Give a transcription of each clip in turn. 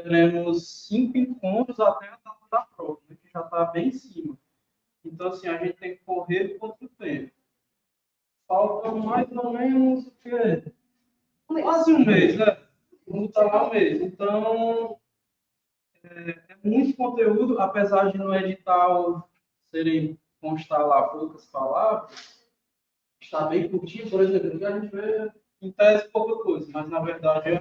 teremos 5 encontros até a data da prova, né, que já está bem em cima. Então, assim, a gente tem que correr contra o tempo. Faltam mais ou menos o quê? Quase um mês, né? Vamos estar lá um mês. Então, é muito conteúdo, apesar de no edital serem constar lá poucas palavras, está bem curtinho, por exemplo, a gente vê em tese pouca coisa, mas na verdade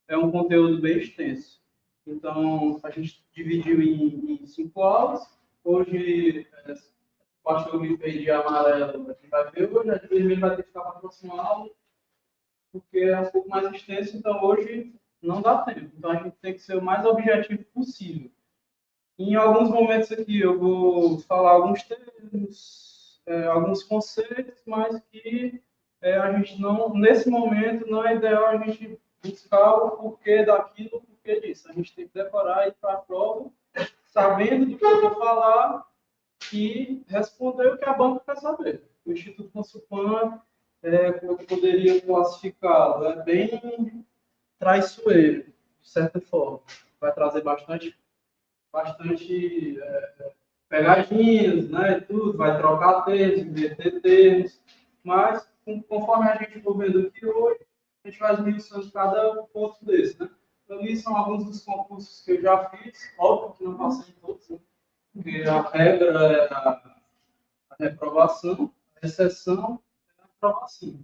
é um conteúdo bem extenso. Então, a gente dividiu em 5 aulas. Hoje, o pastor eu me fez de amarelo, a gente vai ver hoje, a de vermelho vai ter que ficar para a próxima aula, porque é um pouco mais extenso, então hoje não dá tempo. Então, a gente tem que ser o mais objetivo possível. Em alguns momentos aqui eu vou falar alguns termos, alguns conceitos, mas que a gente não, nesse momento, não é ideal a gente buscar o porquê daquilo, o porquê disso. A gente tem que decorar e ir para a prova, sabendo do que eu vou falar e responder o que a banca quer saber. O Instituto Consulpan, como eu poderia classificá-lo, é bem traiçoeiro, de certa forma. Vai trazer bastante pegadinhas, né, tudo, vai trocar termos, inverter termos, mas conforme a gente for vendo aqui hoje, a gente vai esmiuçando cada ponto desse, né. Ali são alguns dos concursos que eu já fiz, óbvio que não passei em todos, né, porque a regra é a reprovação, a exceção é a aprovação.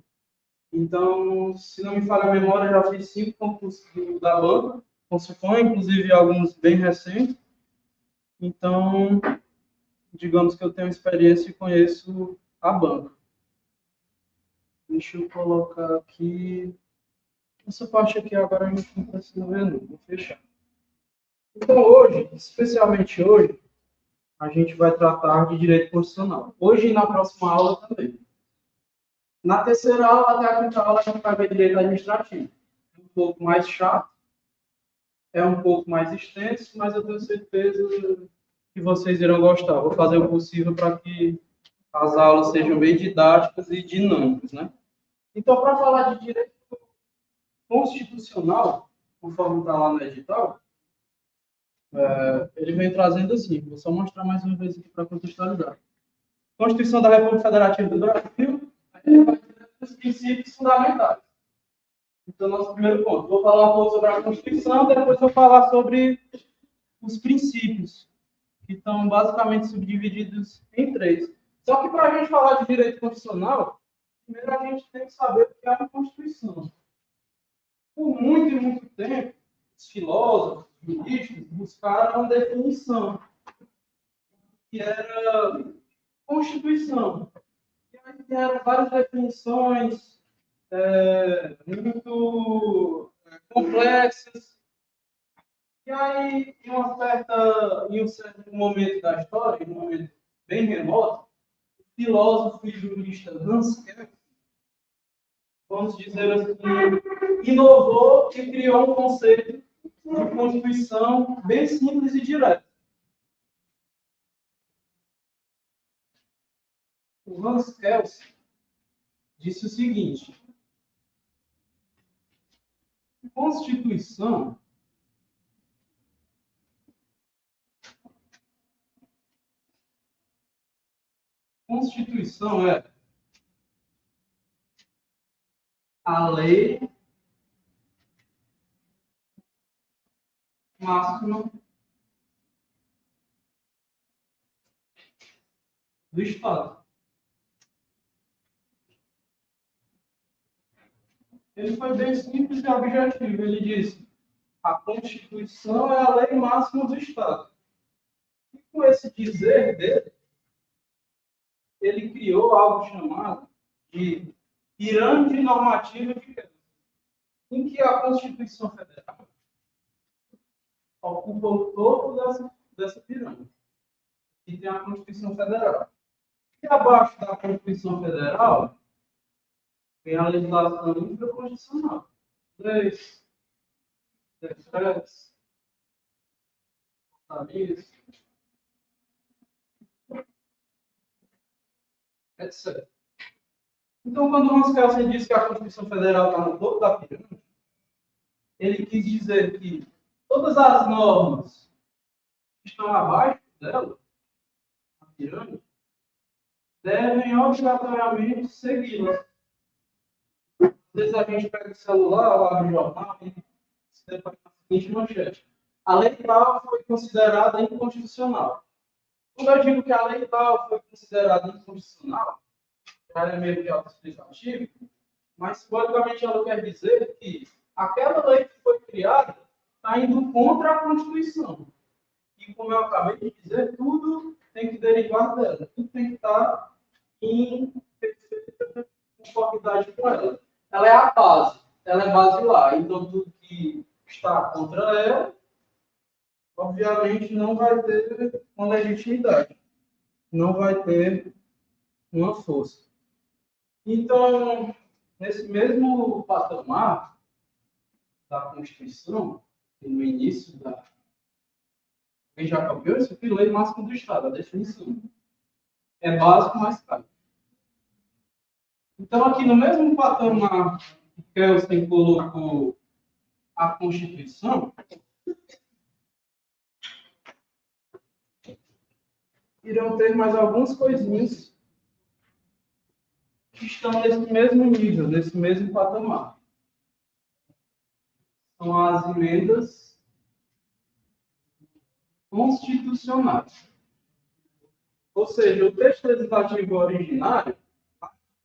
Então, se não me falha a memória, eu já fiz 5 concursos da banca, consultor, inclusive alguns bem recentes. Então, digamos que eu tenho experiência e conheço a banca. Deixa eu colocar aqui. Essa parte aqui agora a gente não precisa ver, não. Vou fechar. Então, hoje, especialmente hoje, a gente vai tratar de direito constitucional. Hoje e na próxima aula também. Na terceira aula, até a quinta aula, a gente vai ver direito administrativo. É um pouco mais chato, é um pouco mais extenso, mas eu tenho certeza que vocês irão gostar. Vou fazer o possível para que as aulas sejam bem didáticas e dinâmicas, né? Então, para falar de direito constitucional, conforme está lá no edital, ele vem trazendo assim, vou só mostrar mais uma vez aqui para contextualizar. Constituição da República Federativa do Brasil, os princípios fundamentais. Então, nosso primeiro ponto. Vou falar um pouco sobre a Constituição, depois vou falar sobre os princípios, que estão basicamente subdivididos em 3. Só que para a gente falar de direito constitucional, primeiro a gente tem que saber o que é uma Constituição. Por muito e muito tempo, os filósofos, juristas, buscaram uma definição, que era Constituição. E aí vieram várias definições muito complexas. E aí, em um certo momento da história, em um momento bem remoto, o filósofo e jurista Hans Kelsen, vamos dizer assim, inovou e criou um conceito de Constituição bem simples e direto. O Hans Kelsen disse o seguinte: Constituição é a lei máxima do Estado. Ele foi bem simples e objetivo. Ele disse: a Constituição é a lei máxima do Estado. E com esse dizer dele, ele criou algo chamado de pirâmide normativa de Kelsen, em que a Constituição Federal ocupa o topo dessa pirâmide. E tem a Constituição Federal. E abaixo da Constituição Federal tem a legislação infraconstitucional. Leis, decretos, portarias, etc. Então, quando o Hans Kelsen diz que a Constituição Federal está no topo da pirâmide, ele quis dizer que Todas as normas que estão abaixo dela, a pirâmide, devem obrigatoriamente segui-las. Às vezes a gente pega o celular, ou abre o jornal e se depara com a seguinte manchete: a lei tal foi considerada inconstitucional. Quando eu digo que a lei tal foi considerada inconstitucional, já é meio que autoexplicativo, mas simbolicamente ela quer dizer que aquela lei que foi criada está indo contra a Constituição. E como eu acabei de dizer, tudo tem que derivar dela, tudo tem que estar em perfeita conformidade com ela. Ela é a base, ela é basilar. Então, tudo que está contra ela, obviamente, não vai ter uma legitimidade, não vai ter uma força. Então, nesse mesmo patamar da Constituição, no início da. Quem já copiou isso aqui, lei máxima do Estado, a definição. É básico, mas caro. Então, aqui no mesmo patamar que Kelsen colocou a Constituição, irão ter mais algumas coisinhas que estão nesse mesmo nível, nesse mesmo patamar. São as emendas constitucionais. Ou seja, o texto legislativo originário,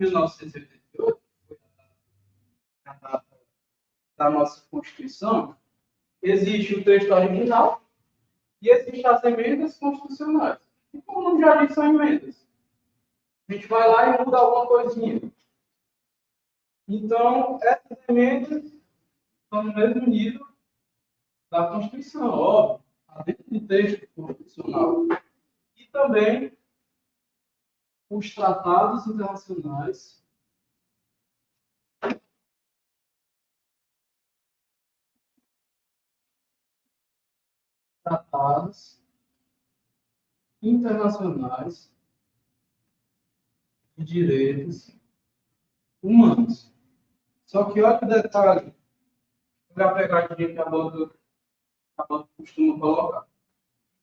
de 1988, que foi a data da nossa Constituição, existe o texto original e existem as emendas constitucionais. E como o nome já diz, são emendas. A gente vai lá e muda alguma coisinha. Então, essas emendas estão no mesmo nível da Constituição, óbvio, dentro do texto constitucional. E também os tratados internacionais de direitos humanos. Só que olha que detalhe, para pegar a pegadinha que a banca costuma colocar.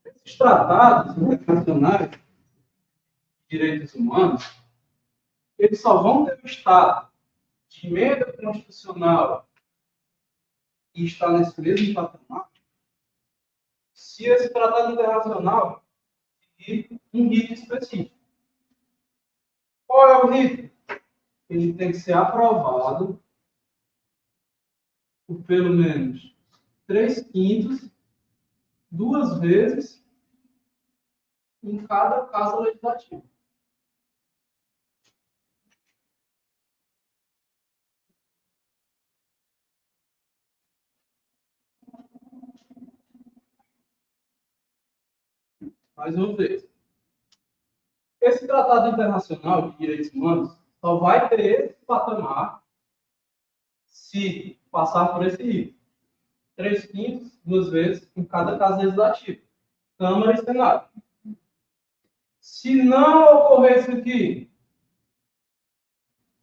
Esses tratados internacionais de direitos humanos, eles só vão ter o estado de emenda constitucional e está nesse mesmo patamar se esse tratado internacional seguir um rito específico. Qual é o rito? Ele tem que ser aprovado por pelo menos 3/5, 2 vezes em cada casa legislativa. Mais uma vez. Esse Tratado Internacional de Direitos Humanos só vai ter esse patamar se passar por esse rito. 3/5, 2 vezes em cada casa legislativa. Câmara e Senado. Se não ocorrer isso aqui,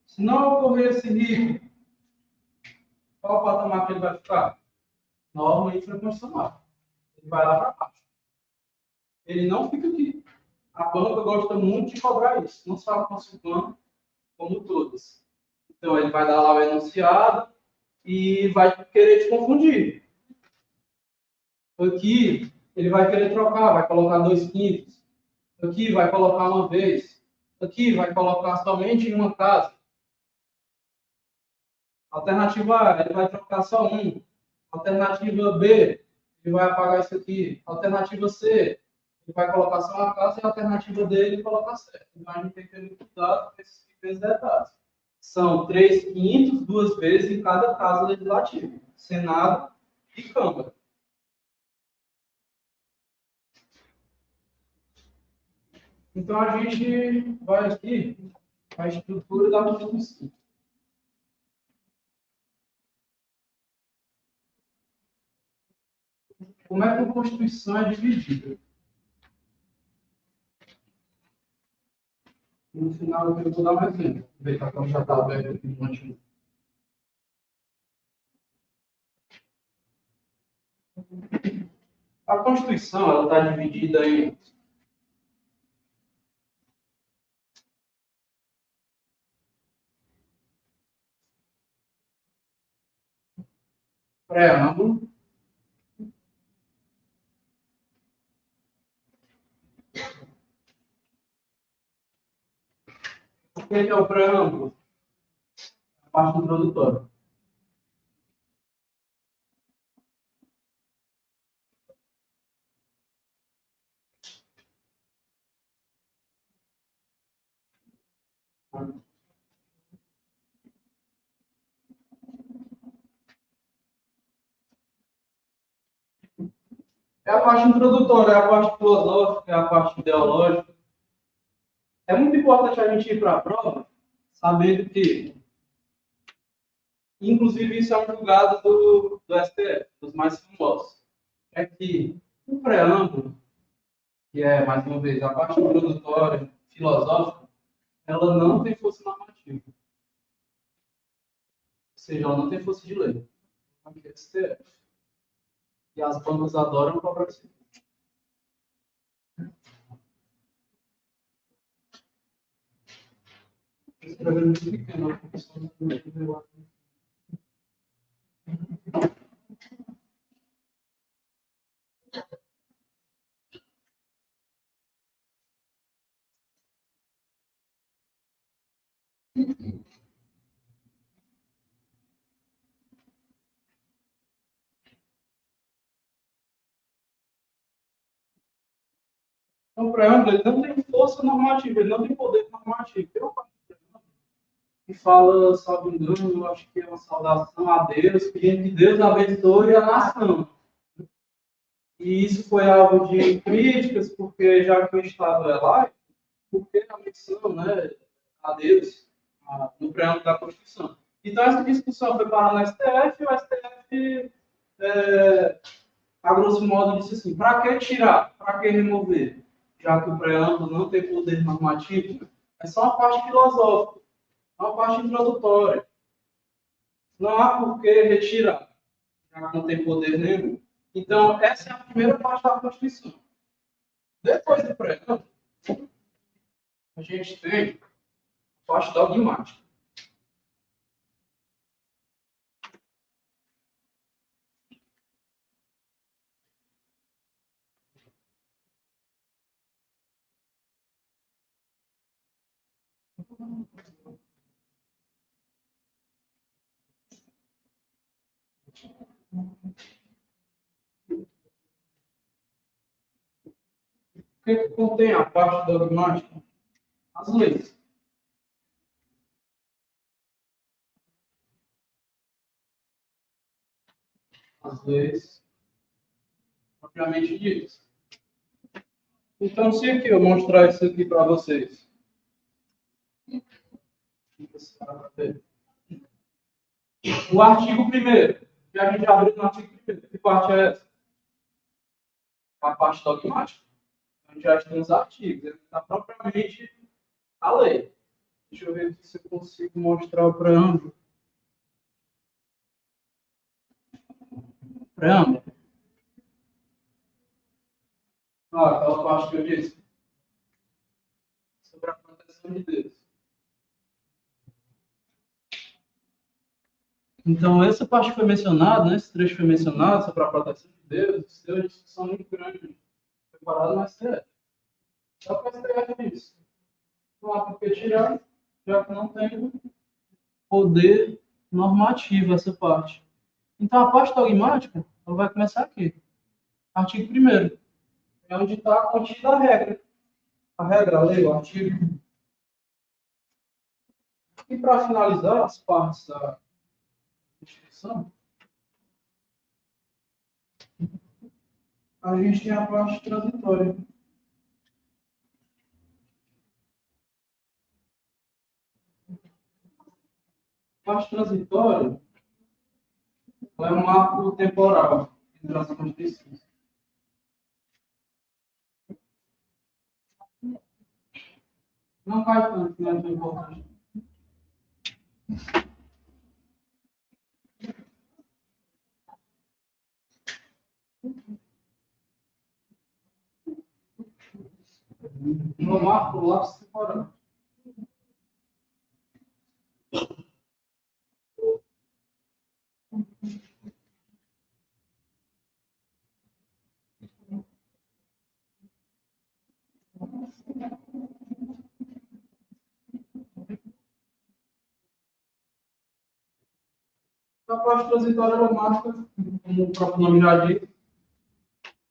se não ocorrer esse rito, qual o patamar que ele vai ficar? Norma infraconstitucional. Ele vai lá para baixo. Ele não fica aqui. A banca gosta muito de cobrar isso, não só a consultante, como todas. Então, ele vai dar lá o enunciado e vai querer te confundir. Aqui, ele vai querer trocar, vai colocar 2/5. Aqui, vai colocar uma vez. Aqui, vai colocar somente em uma casa. Alternativa A, ele vai trocar só um. Alternativa B, ele vai apagar isso aqui. Alternativa C, ele vai colocar só uma casa e a alternativa D ele colocar certo. Então a gente tem que ter muito cuidado com esses pequenos detalhes. São 3/5, 2 vezes em cada casa legislativa, Senado e Câmara. Então a gente vai aqui para a estrutura da Constituição. Como é que a Constituição é dividida? No final, eu vou dar um exemplo. Aproveitar que ela já está aberta aqui no antigo. A Constituição ela está dividida em preâmbulo, o que é o preâmbulo? A parte introdutória. É a parte introdutória, é a parte filosófica, é a parte ideológica. É muito importante a gente ir para a prova sabendo que, inclusive, isso é um julgado do STF, dos mais famosos. É que o preâmbulo, que é, mais uma vez, a parte introdutória, filosófica, ela não tem força normativa. Ou seja, ela não tem força de lei. Aqui é STF. E as bandas adoram cobrar isso. Escrevendo muito pequeno, a questão do Então, o preâmbulo ele não tem força normativa, ele não tem poder normativo. Tem uma parte que fala, salvo engano, eu acho que é uma saudação a Deus, pedindo que Deus abençoe a nação. E isso foi alvo de críticas, porque já que o Estado é laico, por que a menção, né, a Deus no preâmbulo da Constituição? Então, essa discussão foi para no STF, e o STF, a grosso modo, disse assim: para que tirar? Para que remover? Já que o preâmbulo não tem poder normativo, é só uma parte filosófica, uma parte introdutória. Não há por que retirar, já que não tem poder nenhum. Então, essa é a primeira parte da Constituição. Depois do preâmbulo, a gente tem a parte dogmática. O que contém a parte dogmática? As leis. As leis propriamente ditas. Então, se aqui eu mostrar isso aqui para vocês, o artigo 1º, que a gente abriu no artigo 1º, que parte é essa? A parte dogmática. A gente já tem os artigos, ele está propriamente a lei. Deixa eu ver se eu consigo mostrar o preâmbulo. Preâmbulo. Aquela parte que eu disse. Sobre a proteção de Deus. Então, essa parte foi mencionada, né? Esse trecho foi mencionado sobre a proteção de Deus. Isso deu uma discussão muito grande, preparada no STF. Só que o STF disse: não há por que tirar, já que não tem poder normativo essa parte. Então, a parte dogmática ela vai começar aqui. Artigo 1º. É onde está contida a regra. A regra, a lei, o artigo. E para finalizar as partes da Constituição, a gente tem a parte transitória. A parte transitória é um marco temporal entre as Constituições. Não cai tanto, não é tão importante. No marco, o lápis separado. A parte transitória ela marca, como o próprio nome já diz,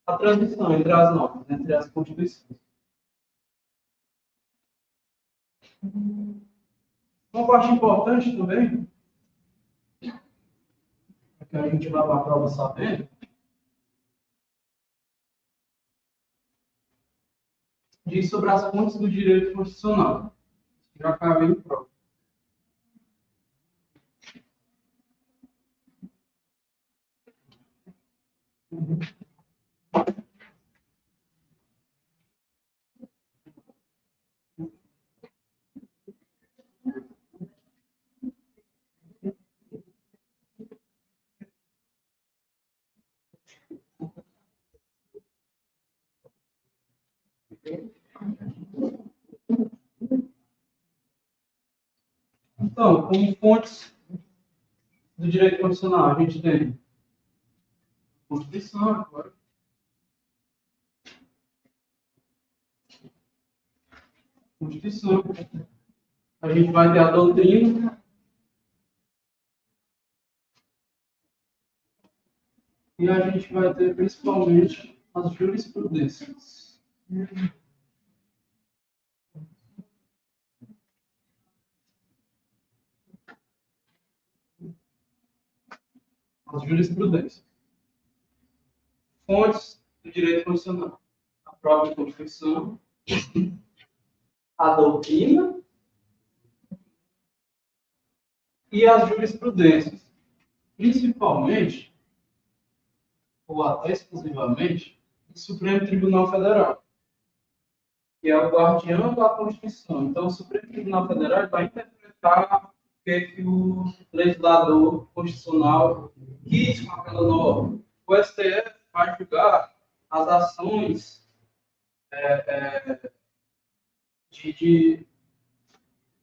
a transição entre as normas, entre as constituições. Uma parte importante também, que a gente vai para a prova sabendo, diz sobre as fontes do direito constitucional. Já caiu em prova. Então, como fontes do direito constitucional, a gente tem a Constituição, agora. Constituição. A gente vai ter a doutrina e a gente vai ter principalmente as jurisprudências. As jurisprudências. Fontes do direito constitucional. A própria Constituição, a doutrina e as jurisprudências. Principalmente, ou até exclusivamente, o Supremo Tribunal Federal, que é o guardião da Constituição. Então, o Supremo Tribunal Federal vai interpretar o que o legislador constitucional quis com aquela norma. O STF vai julgar as ações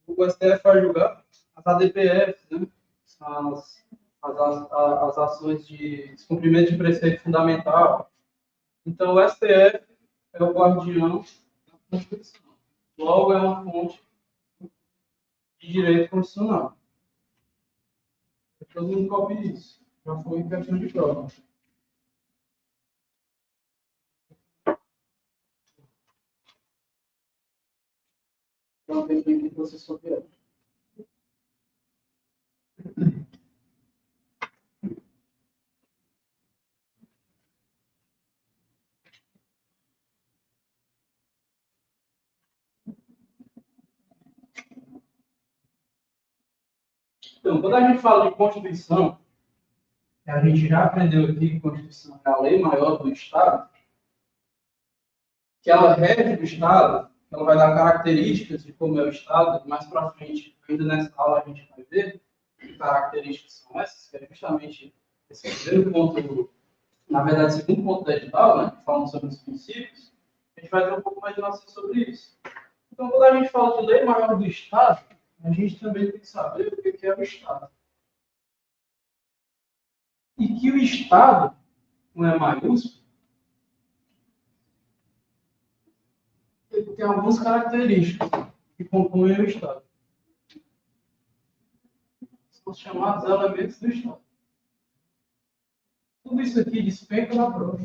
o STF vai julgar as ADPFs, né? As ações de descumprimento de preceito fundamental. Então, o STF é o guardião da Constituição. Logo, é uma fonte de direito constitucional. Todo mundo copia isso. Já foi questão de prova. Então, tem que você souber. Então, quando a gente fala de Constituição, a gente já aprendeu aqui que a Constituição é a lei maior do Estado, que ela rege o Estado, ela vai dar características de como é o Estado. Mais para frente, ainda nessa aula, a gente vai ver que características são essas, que é justamente esse primeiro ponto, na verdade, segundo ponto da edital, né, falando sobre os princípios. A gente vai ter um pouco mais de noção sobre isso. Então, quando a gente fala de lei maior do Estado, a gente também tem que saber o que é o Estado. E que o Estado não é maiúsculo, ele tem algumas características que compõem o Estado. São os chamados elementos do Estado. Tudo isso aqui despenca na prova.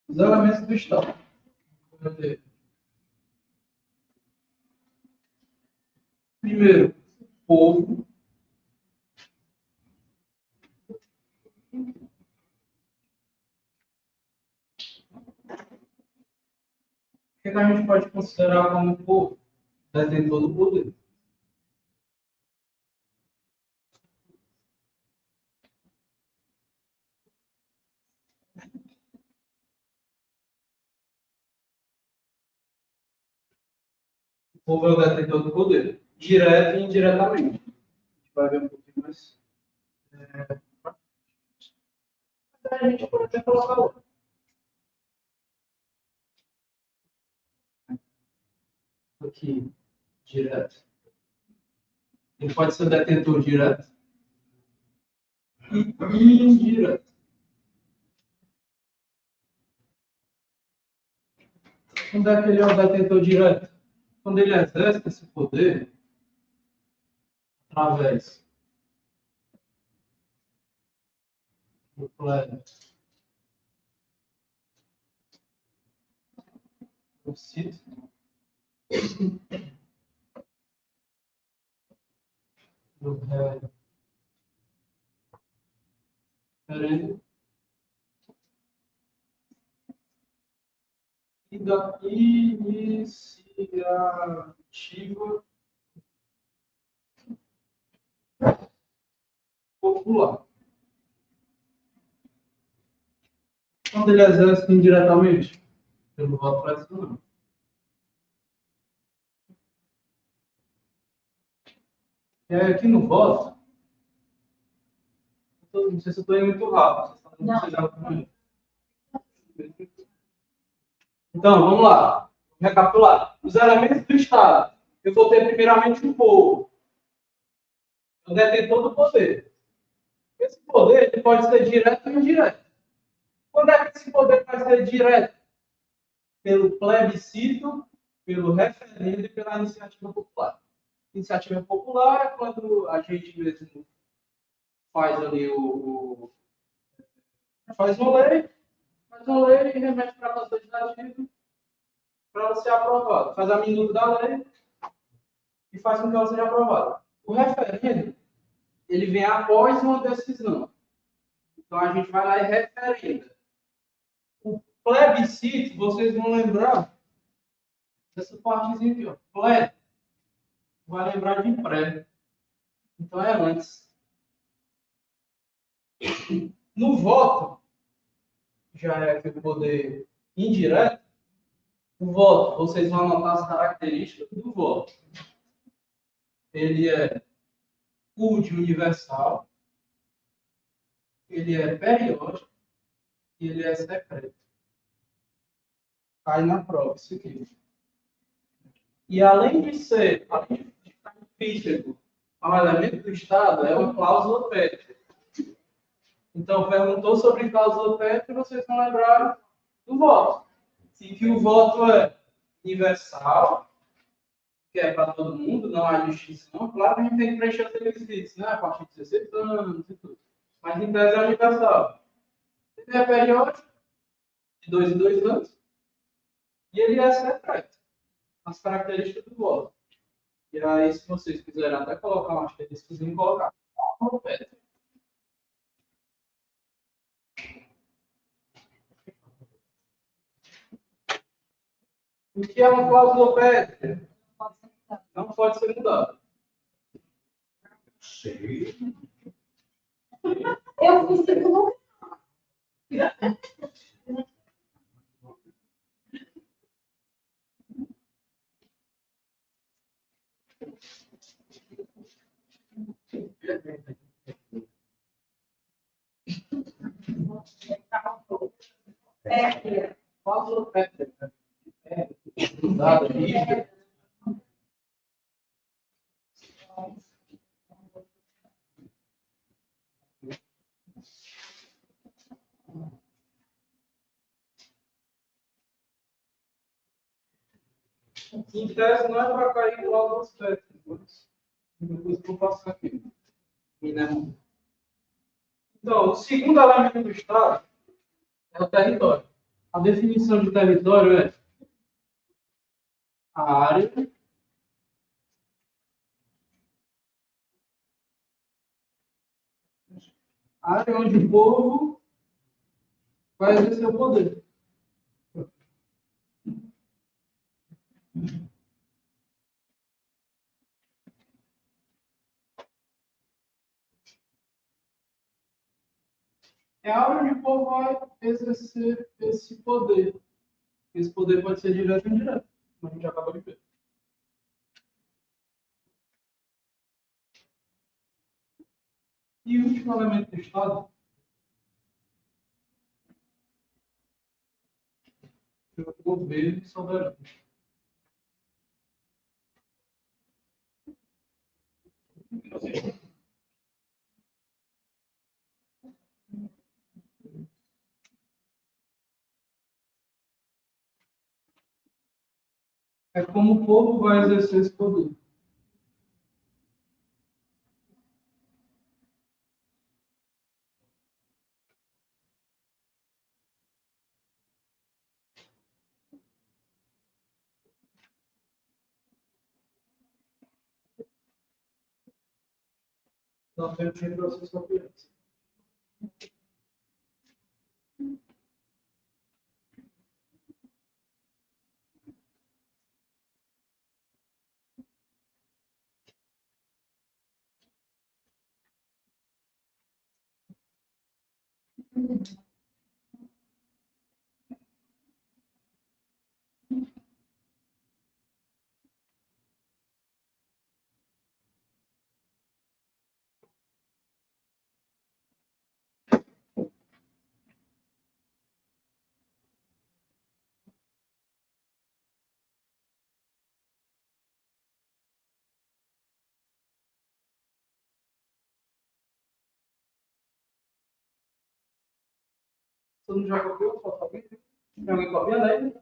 Os elementos do Estado. Primeiro, povo. O que a gente pode considerar como povo? Detentor do poder. povo é o detentor do poder, direto e indiretamente. A gente vai ver um pouquinho mais. A gente pode até colocar outro. Aqui, direto. Ele pode ser detentor direto e indireto. Quando é que ele é o detentor direto? Quando ele exerce esse poder através do plebiscito, do referendo e da iniciativa popular. Quando ele exerce indiretamente, pelo voto tradicional. E aí, aqui no voto, não sei se eu estou indo muito rápido. Não. Então, vamos lá. Recapitular. Os elementos do Estado. Eu vou ter primeiramente o povo. O detentor do poder. Esse poder ele pode ser direto ou indireto. Quando é que esse poder vai ser direto? Pelo plebiscito, pelo referendo e pela iniciativa popular. Iniciativa popular é quando a gente mesmo faz ali faz uma lei e remete para a Casa Legislativa para ela ser aprovada. Faz a minuta da lei e faz com que ela seja aprovada. O referendo, ele vem após uma decisão. Então, a gente vai lá e referenda. O plebiscito, vocês vão lembrar dessa partezinha aqui, ó. Pleb. Vai lembrar de pré. Então, é antes. No voto, já é aqui o poder indireto, o voto, vocês vão anotar as características do voto. Ele é de universal, ele é periódico e ele é secreto. Cai na prova isso aqui. E além de ficar intrínseco ao elemento do Estado, é uma cláusula pétrea. Então, perguntou sobre cláusula pétrea, vocês vão lembrar do voto. E que o voto é universal, que é para todo mundo, não há distinção. Claro que a gente tem que preencher os requisitos, né? A partir de 16 anos e tudo. Mas em tese é universal. Ele é periódico, de 2 em 2 anos, e ele é secreto. As características do voto. E aí, se vocês quiserem até colocar uma asterisco, vocês colocar no pé. O que é uma cláusula pétrea? Não pode ser mudado. Sei. Eu fui segundo. Cláusula pétrea. É usada rígida. Em tese, não é para cair em cláusulas pétreas. Depois eu vou passar aqui. Então, o segundo elemento do Estado é o território. A definição de território é a área onde o povo vai exercer o poder. É a área onde o povo vai exercer esse poder. Esse poder pode ser direto ou indireto, como a gente acabou de ver. E o último elemento do Estado é o governo soberano. É como o povo vai exercer esse poder. Nós temos que processo confiança. Todo mundo já copiou? Só alguém? Tem alguém copiando aí?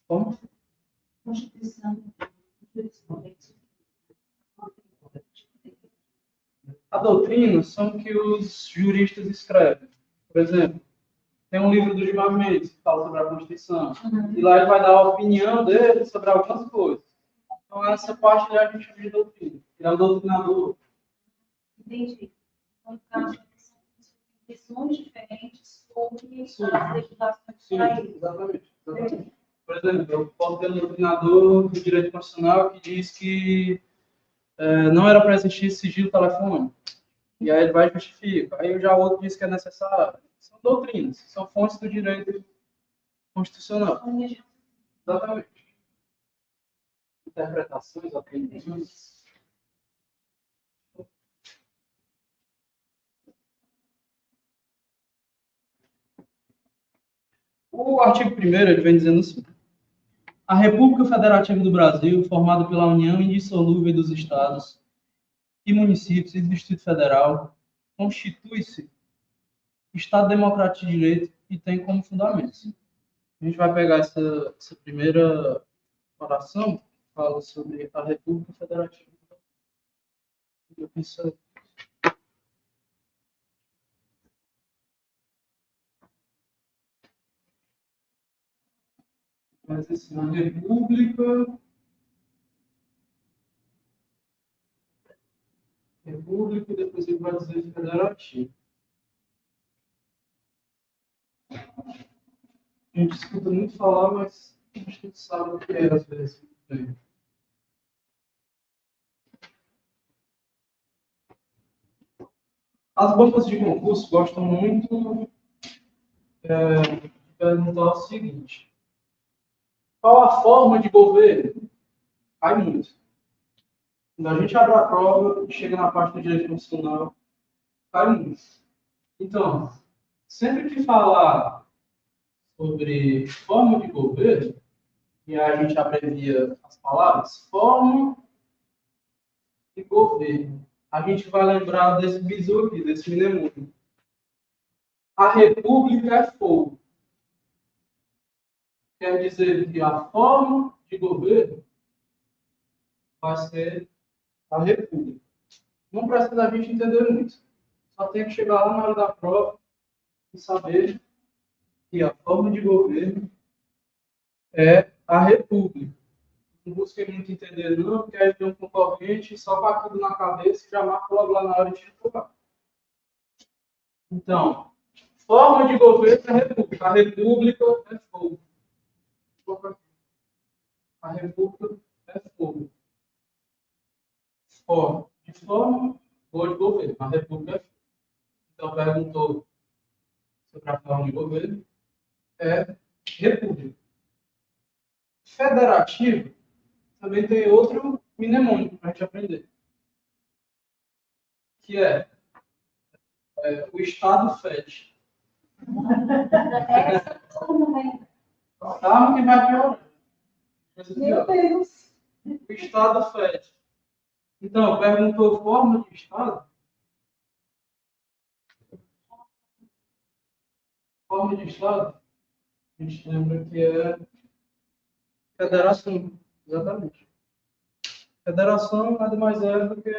Como? A doutrina são que os juristas escrevem. Por exemplo, tem um livro do Gilmar Mendes que fala sobre a Constituição. E lá ele vai dar a opinião dele sobre algumas coisas. Então, essa parte a gente chama de doutrina. Ele é o doutrinador. Entendi. Então, no caso, são visões diferentes sobre as legislações do país. Exatamente. Por exemplo, eu posso ter um doutrinador do direito constitucional que diz que não era para existir sigilo telefônico. E aí ele vai e justifica. Aí já o outro diz que é necessário. São doutrinas, são fontes do direito constitucional. Exatamente. Interpretações, opiniões. O artigo 1º, ele vem dizendo assim: a República Federativa do Brasil, formada pela união indissolúvel dos Estados e municípios e do Distrito Federal, constitui-se Estado Democrático de Direito e tem como fundamentos. A gente vai pegar essa primeira oração, que fala sobre a República Federativa do Brasil. Eu penso, mas assim, a República, depois ele vai dizer federativo. A gente escuta muito falar, mas a gente não sabe o que é às vezes. As bancas de concurso gostam muito de perguntar o seguinte: qual a forma de governo? Cai muito. Quando a gente abre a prova e chega na parte do direito constitucional, cai muito. Então, sempre que falar sobre forma de governo, e aí a gente abrevia as palavras, forma de governo, a gente vai lembrar desse bizu aqui, desse mnemônimo. A república é fogo. Quer dizer que a forma de governo vai ser a república. Não precisa a gente entender muito. Só tem que chegar lá na hora da prova e saber que a forma de governo é a república. Não busquei muito entender, não, porque aí tem um concorrente só com aquilo na cabeça e já marca logo lá na hora de provar. Então, forma de governo é a república. A república é fogo. A república é fogo. Forma de forma, boa de governo. A república é fogo. Então, perguntou sobre a forma de governo. é república. Federativo também tem outro mnemônico para a gente aprender, que é o Estado FED. Essa todo mundo Calma que vai piorar. Meu Deus. O Estado FED. Então, perguntou forma de Estado. Forma de Estado, a gente lembra que é federação. Exatamente. Federação nada mais é do que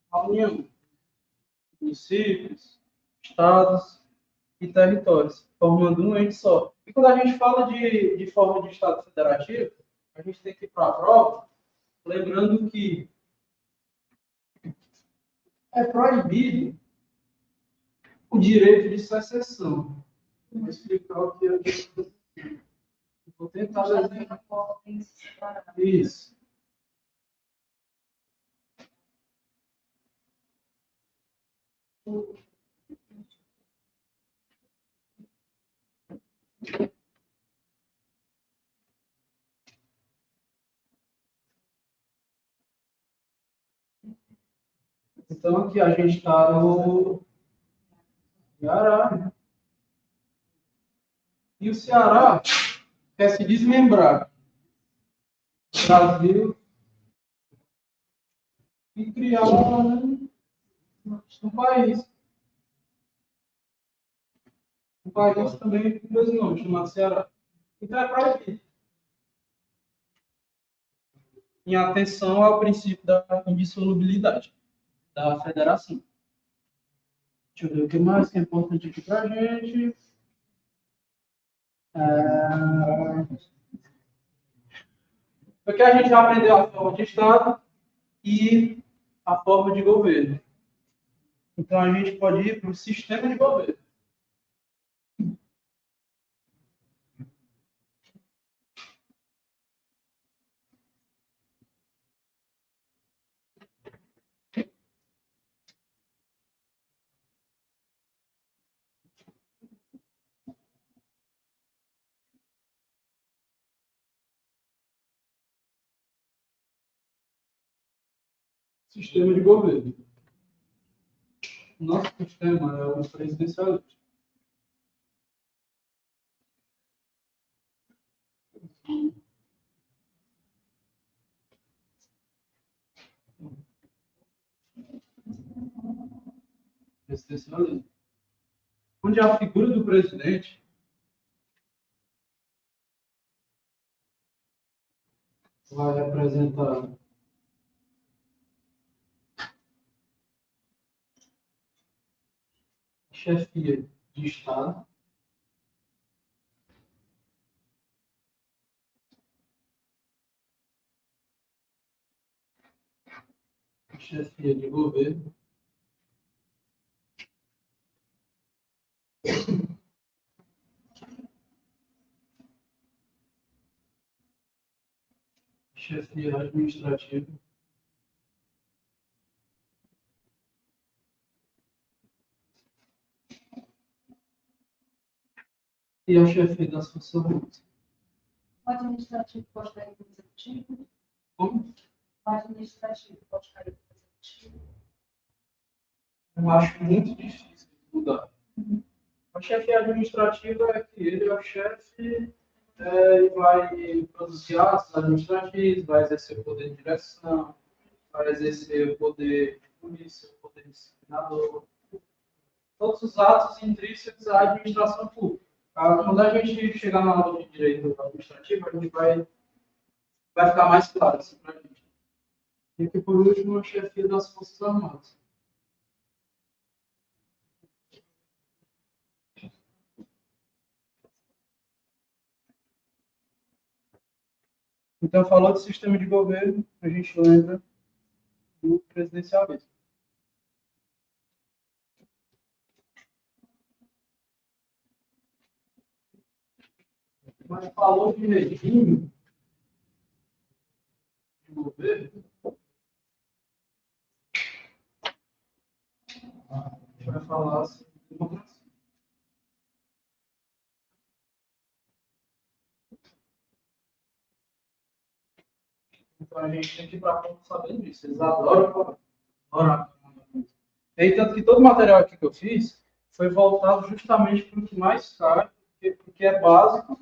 a União. Municípios, estados e territórios, formando um ente só. E quando a gente fala de forma de Estado federativo, a gente tem que ir para a prova, lembrando que é proibido o direito de secessão. Vou explicar o que é. Vou tentar desenhar. Isso. Então, aqui a gente está no Ceará. E o Ceará quer se desmembrar do Brasil e criar um país. Um país também com o mesmo nome, chamado Ceará. Então é proibido. Em atenção ao princípio da indissolubilidade da federação. Deixa eu ver o que mais que é importante aqui para a gente. Porque a gente já aprendeu a forma de Estado e a forma de governo. Então a gente pode ir para o sistema de governo. Sistema de governo. Nosso sistema é o presidencialista. Presidencialismo. Onde a figura do presidente vai representar a chefia de Estado, a chefia de governo, a chefia administrativa e a chefia das Forças Armadas. O administrativo pode cair no executivo? Como? O administrativo pode cair no executivo? Eu acho muito difícil de mudar. A chefia administrativa é que ele é o chefe e vai produzir atos administrativos, vai exercer o poder de direção, vai exercer o poder de polícia, o poder disciplinador, todos os atos intrínsecos à administração pública. Quando a gente chegar na aula de direito administrativo, a gente vai ficar mais claro isso para a gente. E aqui, por último, a chefia das Forças Armadas. Então, falou de sistema de governo, a gente lembra do presidencialismo. Mas falou de regime de governo, a gente vai falar sobre democracia. Então a gente tem que ir para a prova sabendo disso. Eles adoram. E tanto que todo o material aqui que eu fiz foi voltado justamente para o que mais cai, porque é básico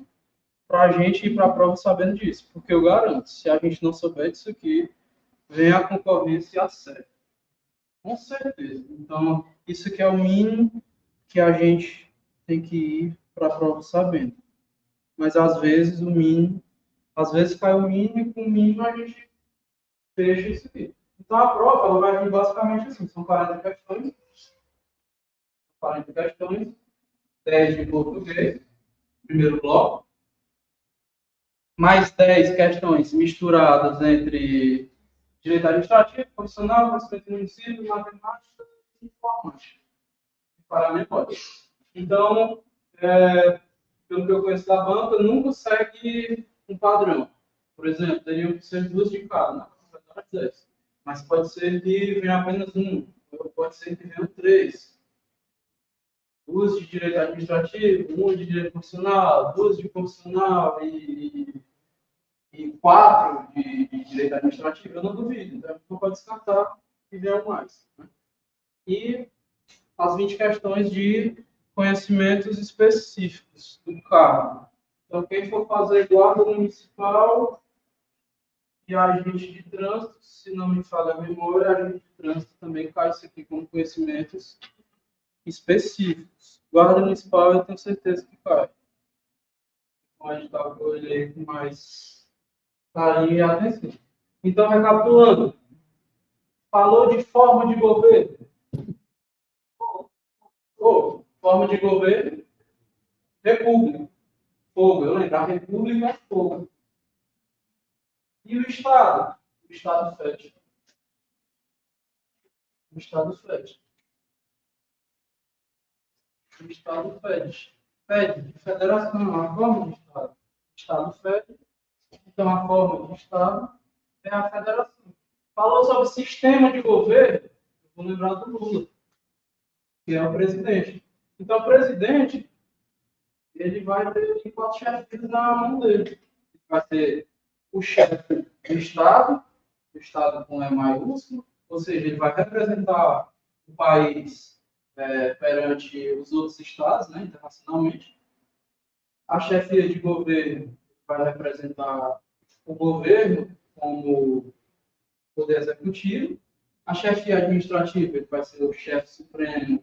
para a gente ir para a prova sabendo disso. Porque eu garanto, se a gente não souber disso aqui, vem a concorrência e acerta. Com certeza. Então, isso aqui é o mínimo que a gente tem que ir para a prova sabendo. Mas às vezes cai o mínimo e com o mínimo a gente fecha isso aqui. Então a prova ela vai vir basicamente assim, são 40 questões, 10 de português, primeiro bloco, mais 10 questões misturadas entre direito administrativo, constitucional, conhecimento do município, matemática e informática. Paramento. Então, pelo que eu conheço da banca, nunca segue um padrão. Por exemplo, teriam que ser 2 de cada, né? Mas pode ser que venha apenas um, ou pode ser que venham 3. 2 de direito administrativo, 1 de direito constitucional, 2 de constitucional e 4 de direito administrativo, eu não duvido. Então, não pode descartar que venham mais. Né? E as 20 questões de conhecimentos específicos do cargo. Então, quem for fazer guarda municipal e agente de trânsito, se não me falha a memória, agente de trânsito também cai isso aqui como conhecimentos específicos. Guarda municipal, eu tenho certeza que cai. Então, a gente está com ele aí com mais carinho e atenção. Então, recapitulando, falou de forma de governo. Forma de governo, república. Fogo, eu lembro, a república é fogo. E o Estado? O Estado fede. O Estado fede. O Estado fede. Fede, federação, a forma de Estado. O Estado fede. Então, a forma de Estado é a federação. Falou sobre sistema de governo, eu vou lembrar do Lula, que é o presidente. Então, o presidente, ele vai ter 4 chefes na mão dele. Vai ter o chefe do Estado, o Estado com E maiúsculo, ou seja, ele vai representar o país perante os outros estados, né, internacionalmente. A chefia de governo vai representar o governo como poder executivo. A chefia administrativa ele vai ser o chefe supremo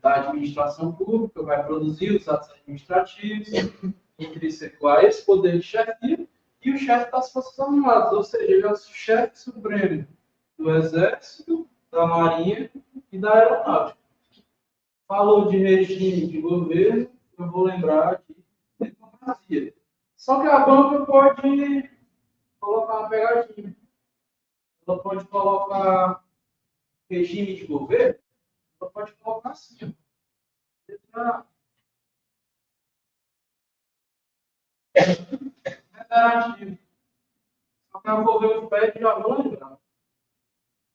da administração pública, vai produzir os atos administrativos, intrínseco a esse poder de chefia, e o chefe das Forças Armadas, ou seja, ele é o chefe supremo do Exército, da Marinha e da Aeronáutica. Falou de regime de governo, eu vou lembrar aqui de democracia. Só que a banca pode colocar uma pegadinha. Ela pode colocar regime de governo, ela pode colocar assim. Federativo. Só que eu vou ver o FED e já vou lembrar.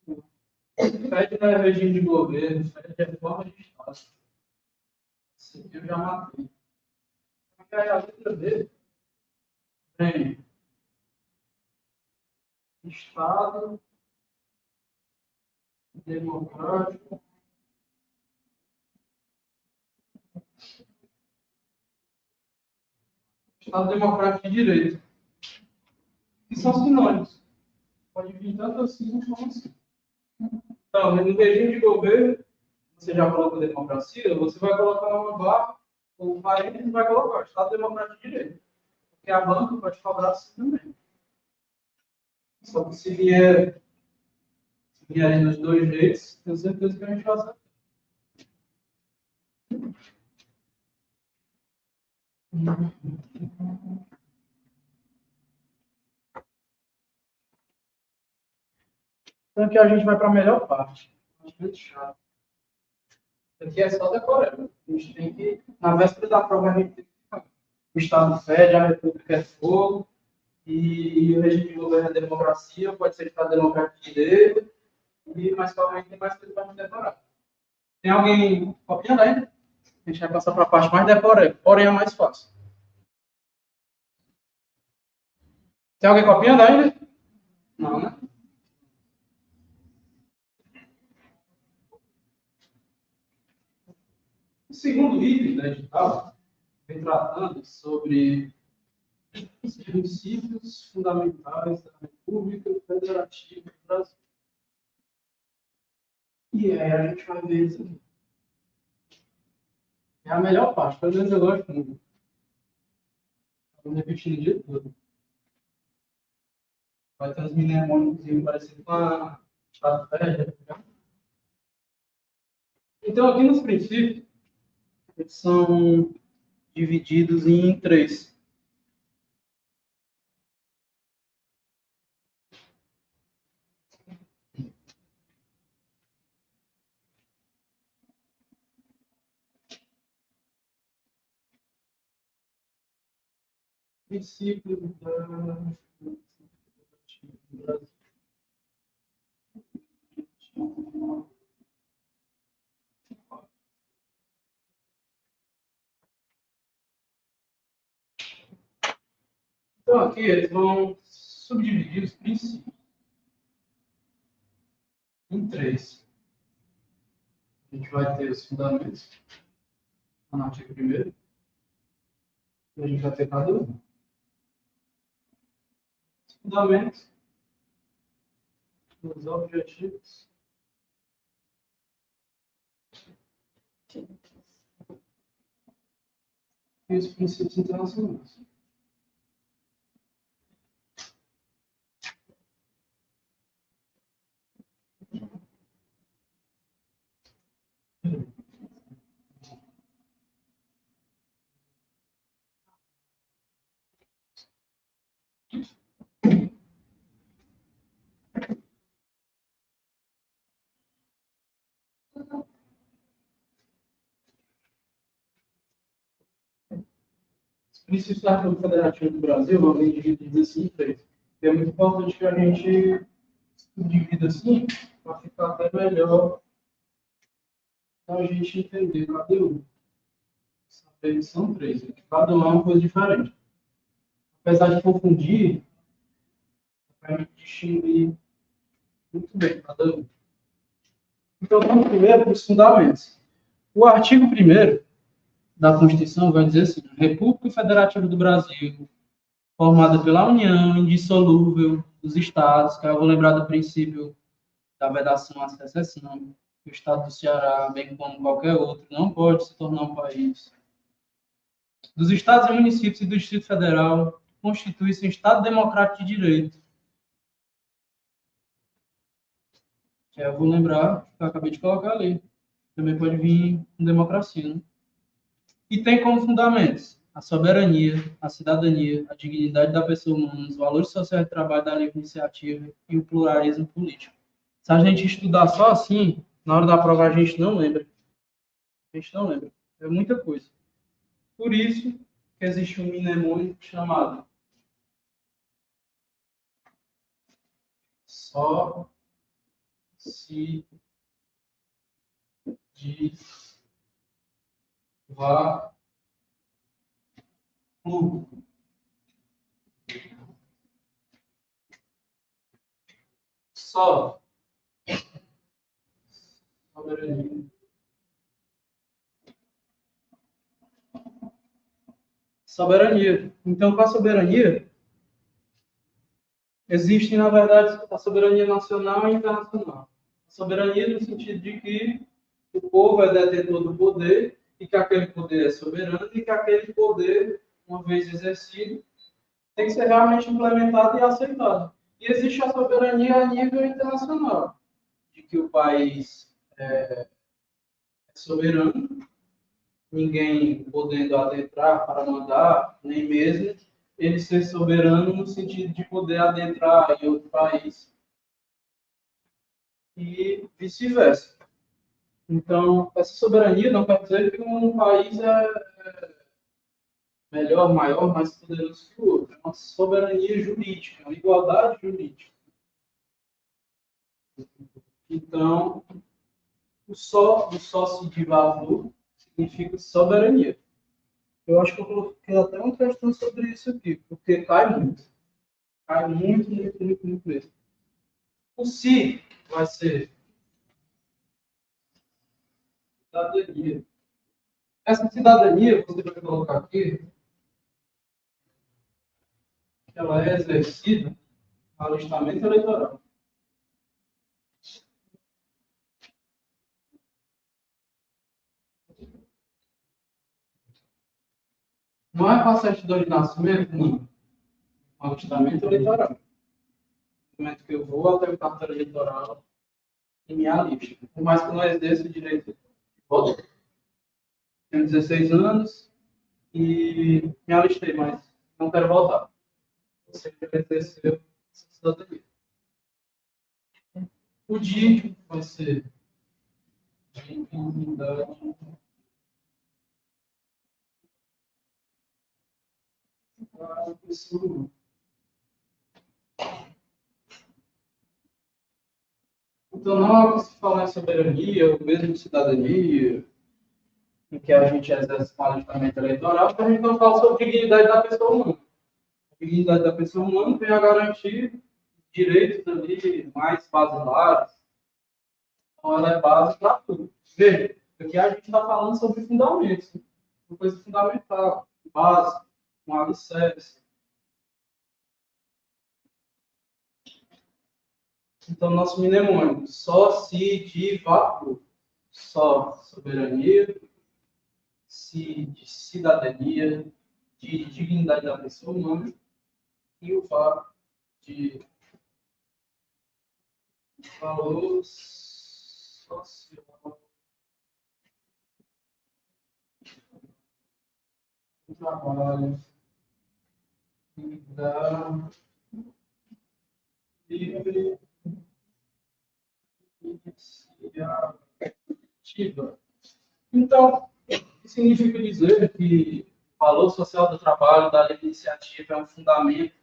O FED não é regime de governo, o FED é forma de Estado. Isso aqui eu já matei. Porque aí a letra dele vem Estado democrático. Estado democrático de direito. Que são sinônimos. Pode vir tanto assim como assim. Então, no regime de governo, você já colocou democracia, você vai colocar uma barra, ou parênteses vai colocar Estado democrático de direito. Porque a banca pode cobrar assim também. Só que se vierem dos dois jeitos, tenho certeza que a gente vai acertar. Então aqui a gente vai para a melhor parte. Bastante chato. Aqui é só decorando. A gente tem que, na véspera da prova, a gente tem que o Estado fede, a República é fogo, e o regime de governo é democracia, pode ser Estado democrático de direito, e mais para frente tem mais coisa para a gente decorar. Tem alguém copiando ainda? A gente vai passar para a parte mais decorada, porém é mais fácil. Tem alguém copiando ainda? nacional, né? O segundo item da edital vem tratando sobre os princípios fundamentais da República Federativa do Brasil. E aí a gente vai ver isso aqui. É a melhor parte, pelo menos eu gosto muito. Estou repetindo de tudo. Vai ter uns mnemônicos parecidos com a estratégia. Então, aqui nos princípios, eles são divididos em 3. Princípios da Brasil. Então, aqui eles vão subdividir os princípios em 3. A gente vai ter os fundamentos, no artigo 1º, e a gente vai ter cada um. Os fundamentos, os objetivos, e os princípios internacionais. Os princípios da República Federativa do Brasil vão ser divididos assim em 3. E é muito importante que a gente divida assim, para ficar até melhor para a gente entender cada um. Saber que são 3, cada um é uma coisa diferente. Apesar de confundir, a gente distinguir muito bem cada um. Então, vamos primeiro para os fundamentos. O artigo 1º da Constituição vai dizer assim: a República Federativa do Brasil, formada pela união indissolúvel dos Estados, que eu vou lembrar do princípio da vedação à secessão, que o Estado do Ceará, bem como qualquer outro, não pode se tornar um país. Dos Estados e municípios e do Distrito Federal, constitui-se um Estado democrático de direito. Que eu vou lembrar, que eu acabei de colocar ali. Também pode vir com democracia, né? E tem como fundamentos a soberania, a cidadania, a dignidade da pessoa humana, os valores sociais de trabalho da livre iniciativa e o pluralismo político. Se a gente estudar só assim, na hora da prova a gente não lembra. A gente não lembra. É muita coisa. Por isso que existe um mnemônico chamado só se diz vá só soberania. Soberania. Então, com a soberania, existe, na verdade, a soberania nacional e internacional. A soberania no sentido de que o povo é detentor do poder e que aquele poder é soberano e que aquele poder, uma vez exercido, tem que ser realmente implementado e aceitado. E existe a soberania a nível internacional, de que o país é soberano, ninguém podendo adentrar para mandar, nem mesmo ele ser soberano no sentido de poder adentrar em outro país. E vice-versa. Então, essa soberania não quer dizer que um país é melhor, maior, mais poderoso que o outro. É uma soberania jurídica, uma igualdade jurídica. Então, o só se divulgou significa soberania. Eu acho que eu coloquei até uma questão sobre isso aqui, porque cai muito. Cai muito, muito, muito, muito mesmo. O si vai ser cidadania. Essa cidadania, você vai colocar aqui, que ela é exercida no alistamento eleitoral. Não é com a certidão de nascimento, não. Alistamento eleitoral. No momento que eu vou até o cartório eleitoral e minha lista. Por mais que eu não exerça o direito de voto. Tenho 16 anos e me alistei, mas não quero votar. Você já exerceu essa cidadania. O dia vai ser dignidade. Então, não é que se fala em soberania, ou mesmo de cidadania, em que a gente exerce um alistamento eleitoral, porque a gente não fala sobre a dignidade da pessoa humana. A dignidade da pessoa humana vem a garantir direitos ali mais basilares. Então, ela é base para tudo. Veja, aqui a gente está falando sobre fundamentos, uma coisa fundamental, base, um alicerce. Então, nosso mnemônico, só se de vapor, só soberania, se de cidadania, de dignidade da pessoa humana, e o VA de valor social do trabalho e da livre iniciativa. Então, isso significa dizer que o valor social do trabalho, da livre iniciativa, é um fundamento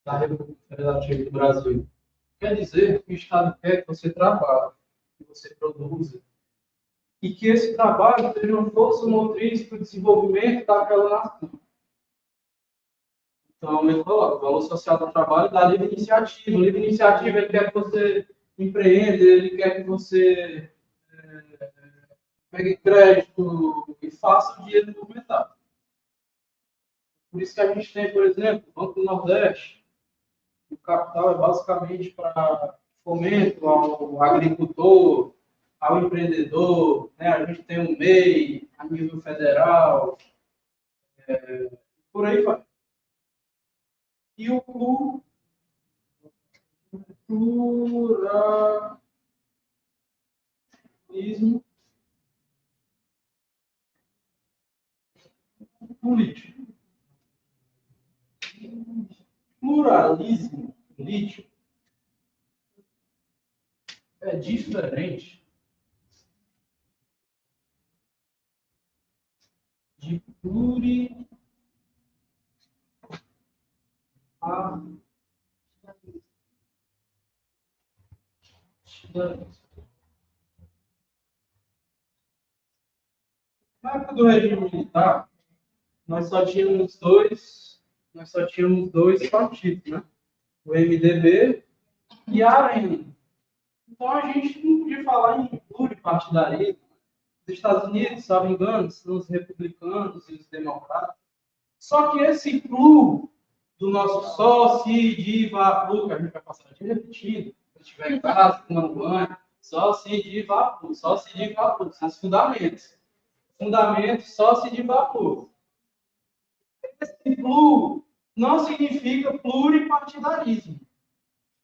da República Federativa do Brasil. Quer dizer que o Estado quer que você trabalhe, que você produza, e que esse trabalho seja uma força motriz para o desenvolvimento daquela nação. Então, ele coloca o valor social do trabalho da livre iniciativa. O livre iniciativa, ele quer que você empreenda, ele quer que você pegue crédito e faça o dinheiro movimentar. Por isso que a gente tem, por exemplo, o Banco do Nordeste. O capital é basicamente para fomento ao agricultor, ao empreendedor. Né? A gente tem o MEI a nível federal, por aí vai. E o pluralismo político. Pluralismo político é diferente de pluripartidarismo. Na época do regime militar, nós só tínhamos dois partidos, né? O MDB e a Arena. Então a gente não podia falar em pluripartidarismo. Os Estados Unidos, se não me engano, são os republicanos e os democratas. Só que esse plu do nosso só, se, diva, plu, que a gente vai passar de repetindo, se estiver em casa, tomando banho, só, se, diva, plu, só, se, diva, plu, são os fundamentos. Fundamentos, só, se, diva, plu. Esse plu não significa pluripartidarismo.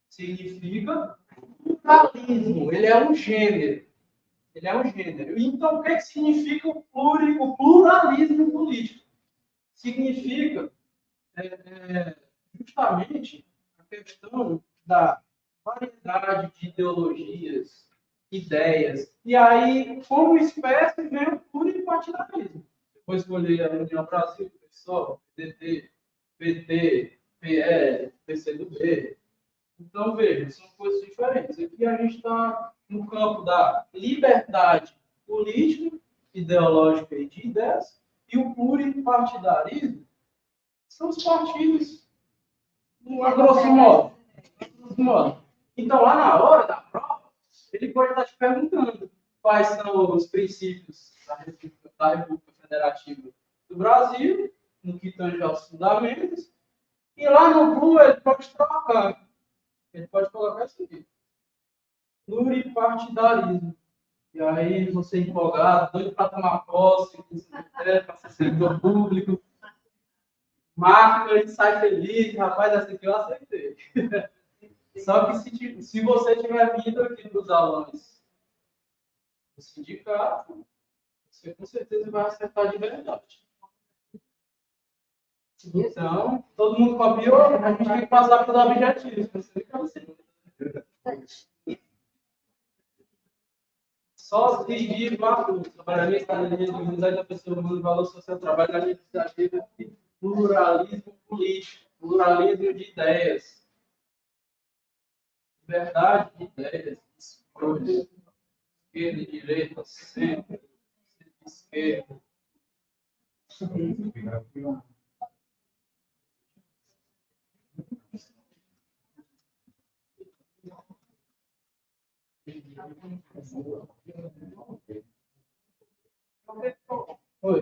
Significa pluralismo. Ele é um gênero. Ele é um gênero. Então, o que significa o pluralismo político? Significa justamente a questão da variedade de ideologias, ideias. E aí, como espécie, vem o pluripartidarismo. Depois escolhi a União Brasil, PSOL, PDT, PT, PL, PCdoB. Então, veja, são coisas diferentes. Aqui a gente está no campo da liberdade política, ideológica e de ideias, e o pluripartidarismo são os partidos, a grosso modo. Então, lá na hora da prova, ele pode estar te perguntando quais são os princípios da República Federativa do Brasil, no que tange aos fundamentos, e lá no Blue ele pode trocar. Ele pode colocar isso aqui. Pluripartidarismo. E aí você empolgado, doido para tomar posse, para ser servidor público, marca e sai feliz, rapaz, essa aqui eu aceitei. Só que se você tiver vindo aqui para os alunos do sindicato, você com certeza vai acertar de verdade. Então, todo mundo copiou, a gente tem que passar pelos objetivos. Só se dirigir para o trabalhamento da dignidade da pessoa humana, valor social, trabalho da legislativa e pluralismo político, pluralismo de ideias, liberdade de ideias, escolha, esquerda e direita, sempre, esquerda. Oi.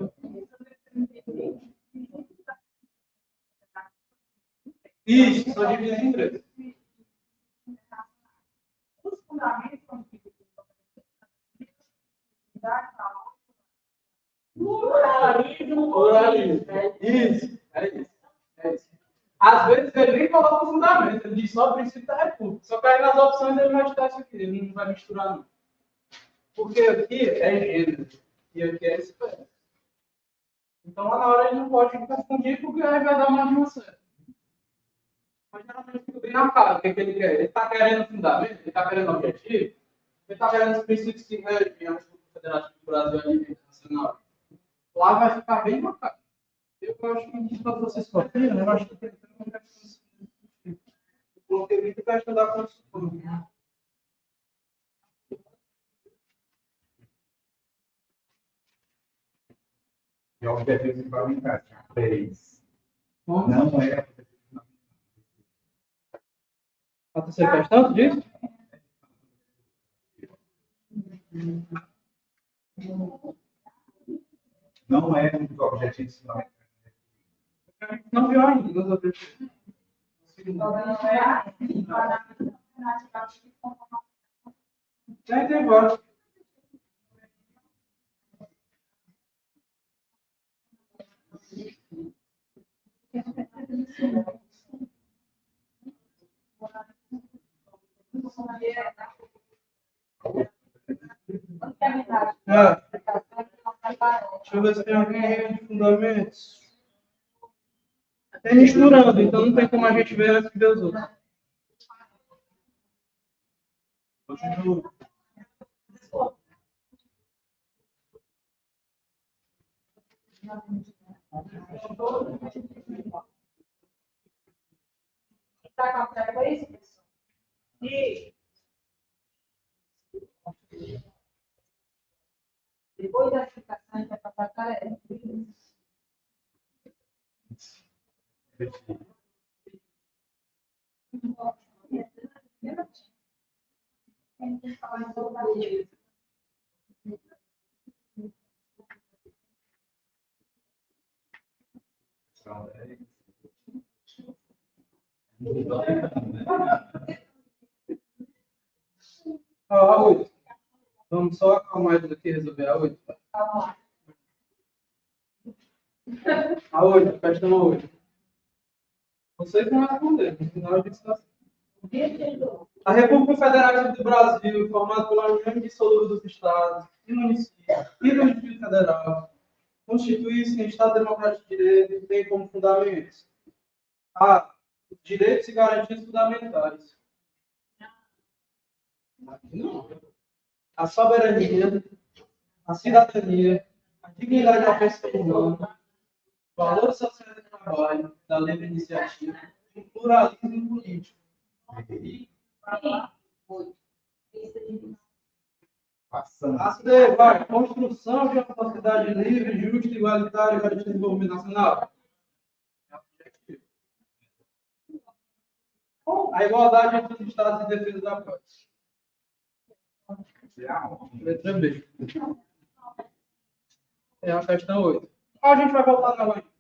Isso, só dividido em três. Os fundamentos são Pluralismo. Isso, é isso. É isso. Às vezes ele nem coloca o fundamento, ele diz só o princípio da República. Só que aí nas opções ele vai te dar isso aqui, ele não vai misturar não. Porque aqui é gênero e aqui é espécie. Então lá na hora ele não pode confundir porque aí vai dar uma de uma certa. Mas geralmente fica bem na cara o que ele quer. Ele está querendo fundamento, ele está querendo objetivo, ele está querendo os princípios que regem a República Federativa do Brasil a nível internacional. Lá vai ficar bem na cara. Eu acho que quando vocês copiam, eu acho que tem uma questão. Eu coloquei muito questão da Constituição. E objetivos fundamentais. 3. Bom, Não é. a terceira questão, tu disse? Não é um dos objetivos fundamentais. Não viu ainda, nos objetivos. Tem vários. Deixa eu ver se tem alguém aí de fundamentos. É misturando, então não tem como a gente ver antes que ver os outros. Está com a frequência, pessoal? E depois da explicação, a gente vai passar para ela. A 8. Vamos só acalmar isso aqui e resolver a 8. A 8, questão a 8. Vocês vão responder, no final a gente está. A República Federativa do Brasil, formada pela União Indissolúvel dos Estados e Municípios e do Distrito Federal, constitui-se em Estado Democrático de Direito e tem como fundamentos a direitos e garantias fundamentais. Não. A soberania, a cidadania, a dignidade da pessoa humana, o valor social do trabalho, da livre iniciativa, e o pluralismo político. Passando. A C, vai, construção de uma sociedade livre, justa, igualitária e garantida de desenvolvimento nacional. A igualdade entre os Estados e defesa da paz. Letra B. É a questão 8. A gente vai voltar nela aí.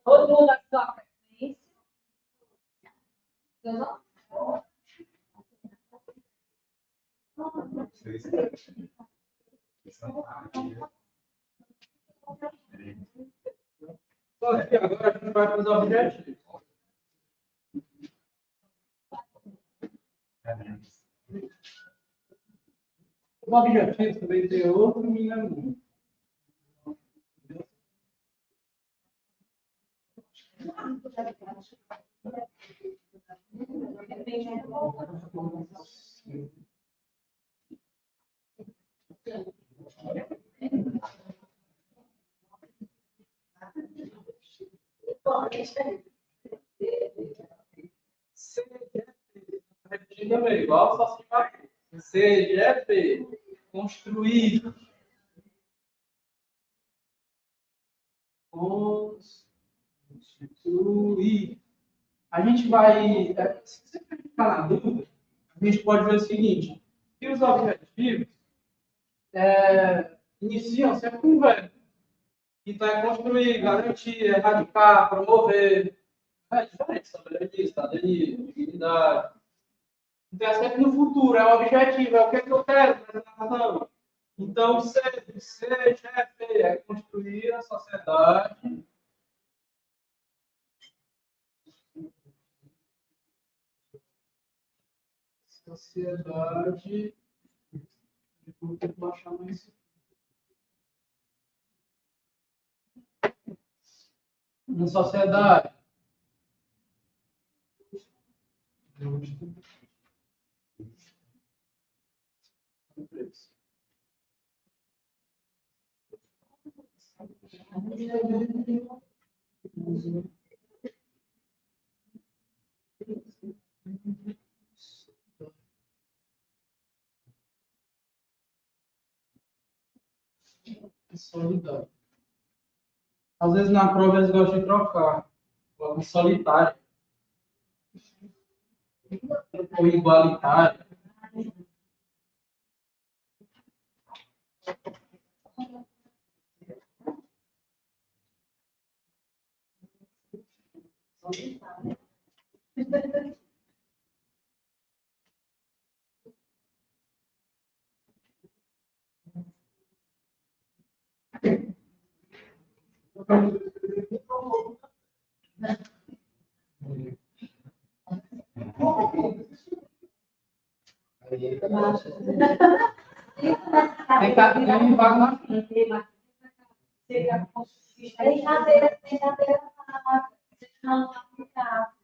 Todo mundo aqui só frequência. Só que agora a gente vai para os objetivos. Os objetivos também tem outro mínimo. Repetindo também, igual só se faz. CGP, construir. Construir. A gente vai. Se você ficar na dúvida, a gente pode ver o seguinte: que os objetivos iniciam sempre com um verbo. Então, é construir, garantir, erradicar, promover. É diferente, soberania, cidadania, dignidade. Então, é sempre no futuro, é o objetivo, é o que eu quero na nação. Então, CGP é construir a sociedade. Sociedade. Vou ter que baixar mais. Uma sociedade. Solidário. Às vezes na prova eles gostam de trocar. Colocam solitário. Ou igualitário. Tem cadeira e vaga na frente. Tem cadeira não aplicável.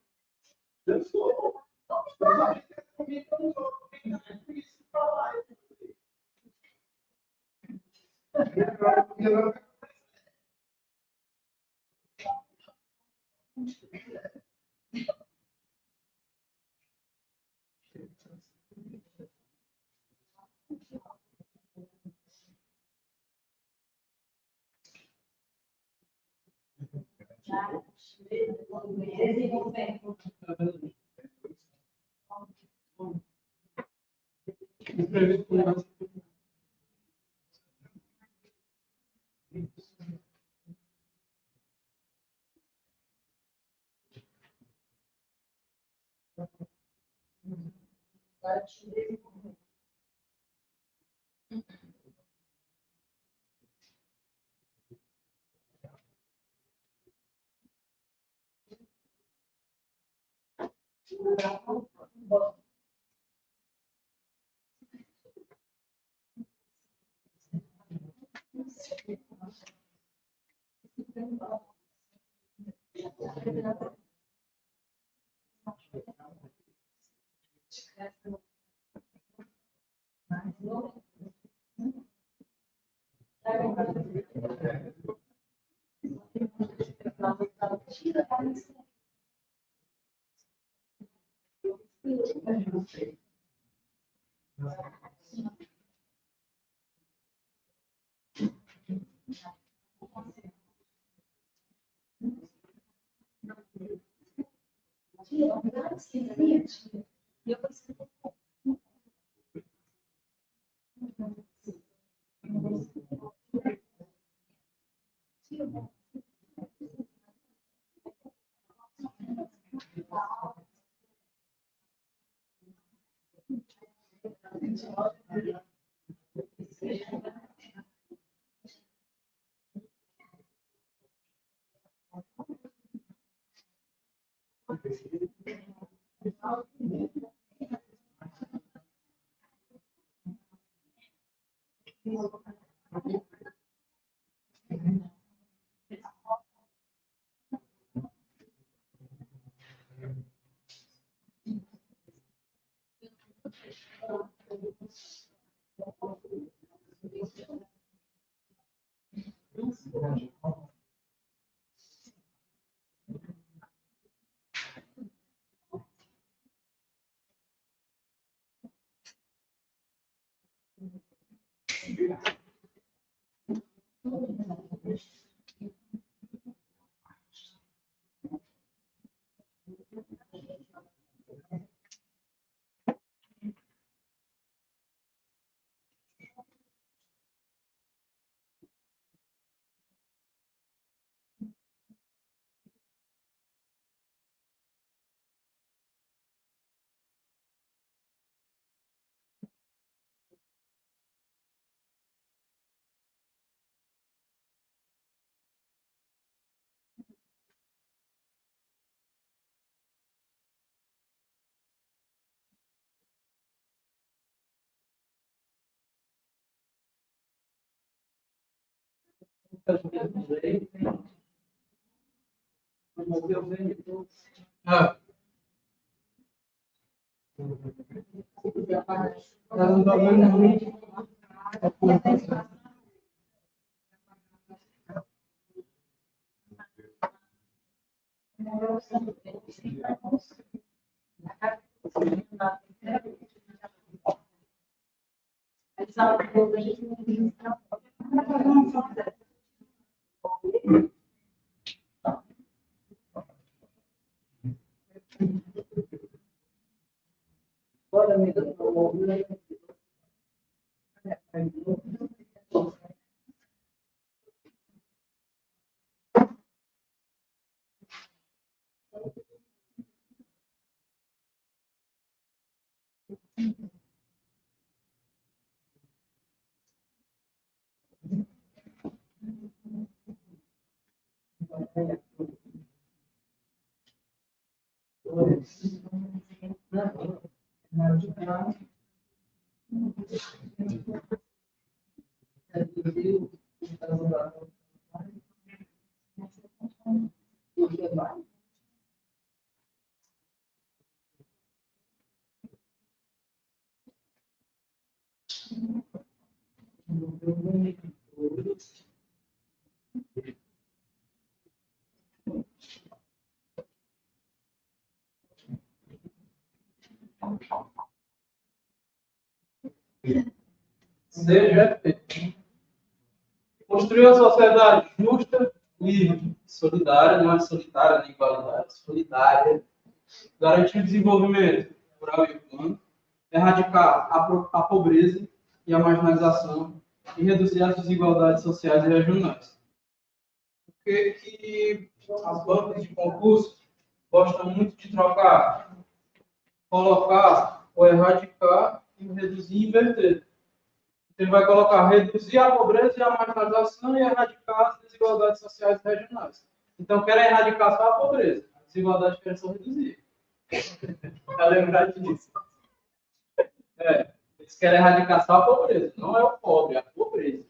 Ah. Não tá vendo? Seja construir uma sociedade justa, livre, solidária, não é solitária nem igualitária, solidária, garantir o desenvolvimento rural e urbano, erradicar a pobreza e a marginalização e reduzir as desigualdades sociais e regionais. Por que as bancas de concurso gostam muito de trocar, colocar ou erradicar e reduzir e inverter? Ele vai colocar reduzir a pobreza e a marginalização e erradicar as desigualdades sociais e regionais. Então, querem erradicar só a pobreza. A desigualdade querem só reduzir. Para lembrar disso. Eles querem erradicar só a pobreza. Não é o pobre, é a pobreza.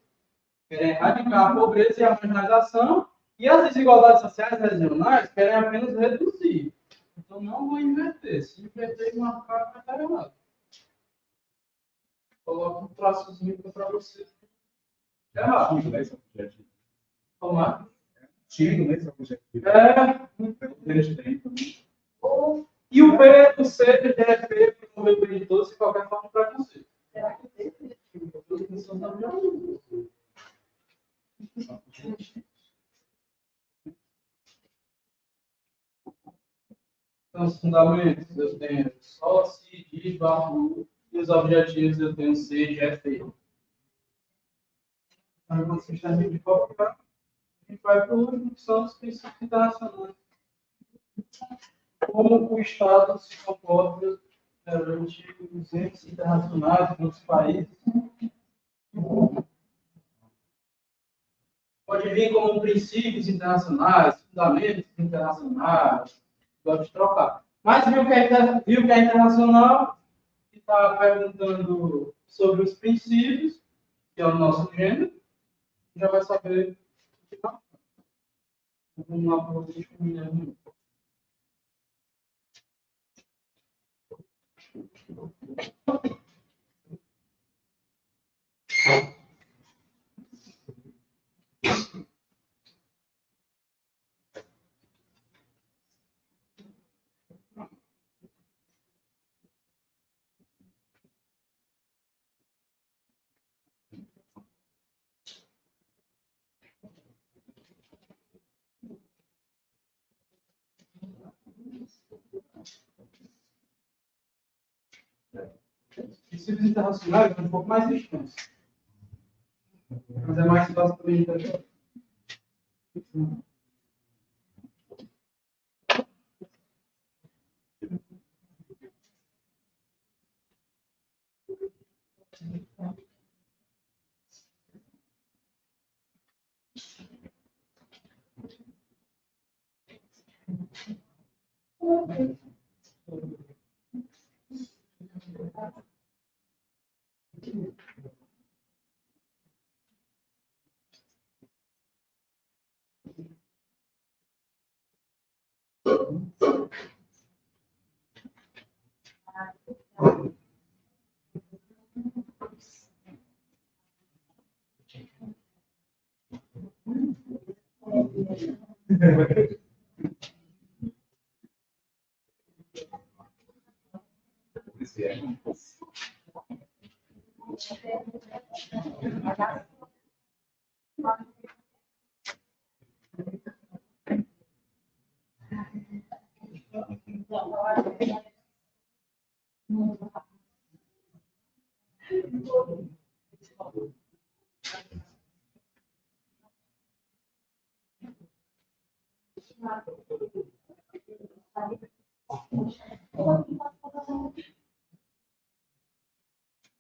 Querem erradicar a pobreza e a marginalização e as desigualdades sociais e regionais querem apenas reduzir. Então, não vou inverter. Se inverter e marcar, vai estar errado. Coloca um traçozinho para você. É rápido. Né, esse objetivo. Tomar. Tiro nesse objetivo. É. Eles têm. E o B, o C, ele é B para o meu editor, se qualquer forma para você. Será que tem? Então, os fundamentos eu tenho só, si, di, bar, e os objetivos eu tenho C, G, F, E. Então, quando você está de copiar, a gente vai para o último, que são os princípios internacionais. Como o Estado se comporta perante os entes internacionais, outros países. Pode vir como princípios internacionais, fundamentos internacionais, pode trocar. Mas viu que é internacional e está perguntando sobre os princípios, que é o nosso gênero, já vai saber o que marcar. Vamos lá para o último. Princípios internacionais são um pouco mais extensos. Mas é mais fácil para entender. Esse é.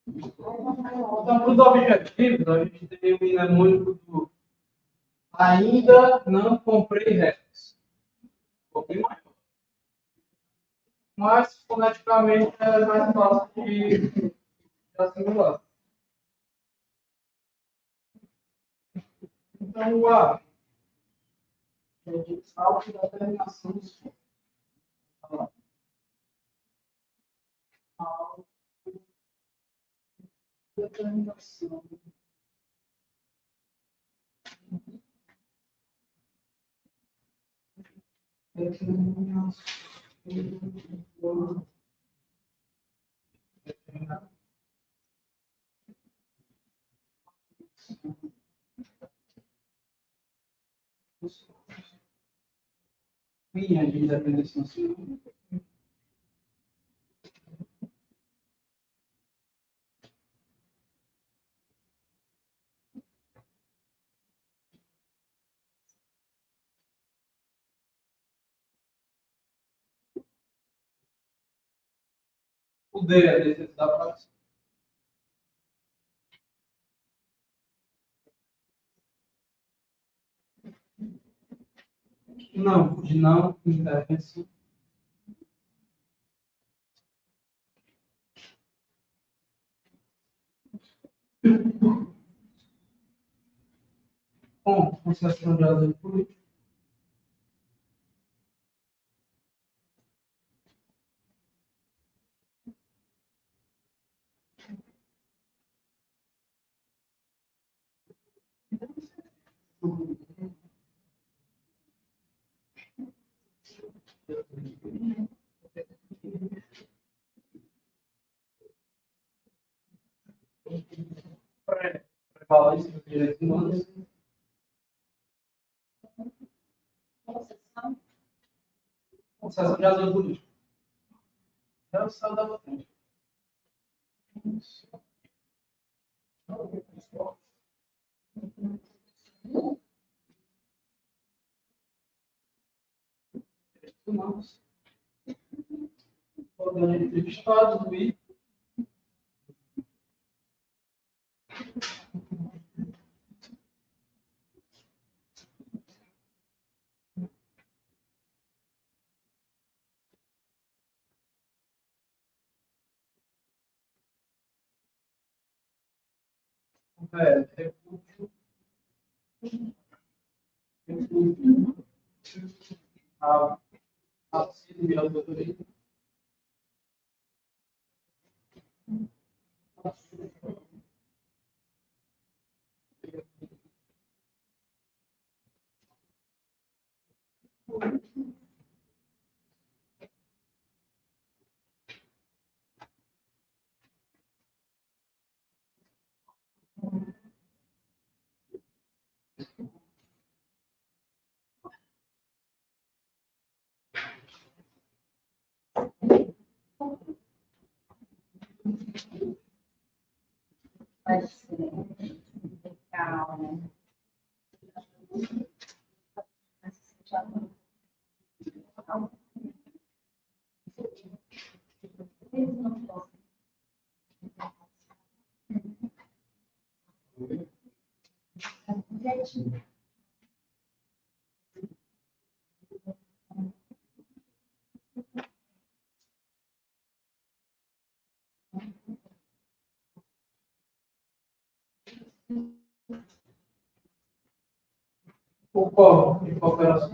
Então, para os objetivos, a gente tem o mnemônico do ainda não comprei restos. Um pouquinho maior. Mas, foneticamente, é mais fácil de assimilar. Então, o A é de salto da terminação do som. Determinação. Linha de independência nacional. O D é a defesa da prática. Não, de não intervenção. Com concessão de asilo político. Prevalência dos direitos humanos. Concessão. Concessão de asilo político. Já saiu da frente. Direitos humanos. Organo de Estado, e refúgio, auxílio e auditoria. Vai ser legal, né? Eles não gostam. Gente, O qual? De cooperação.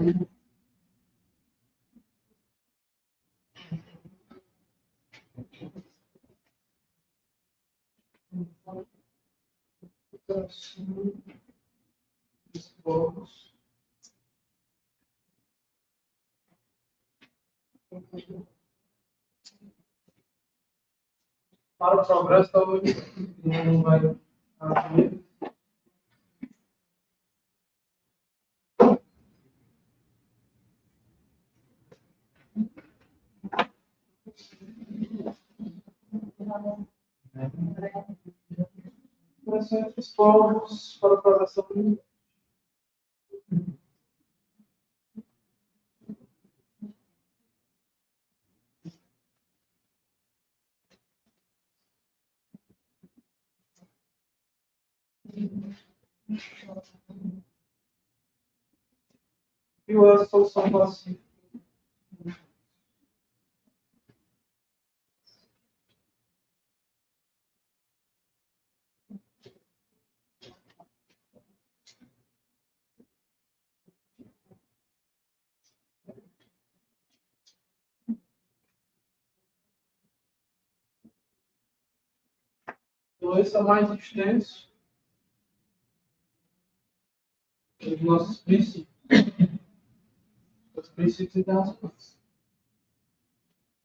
Dos povos. Para o progresso, talvez não vai haver. Interação entre os povos para a progressão do e a solução pacífica. Então, esse é mais extenso dos nossos princípios. Os princípios internacionais.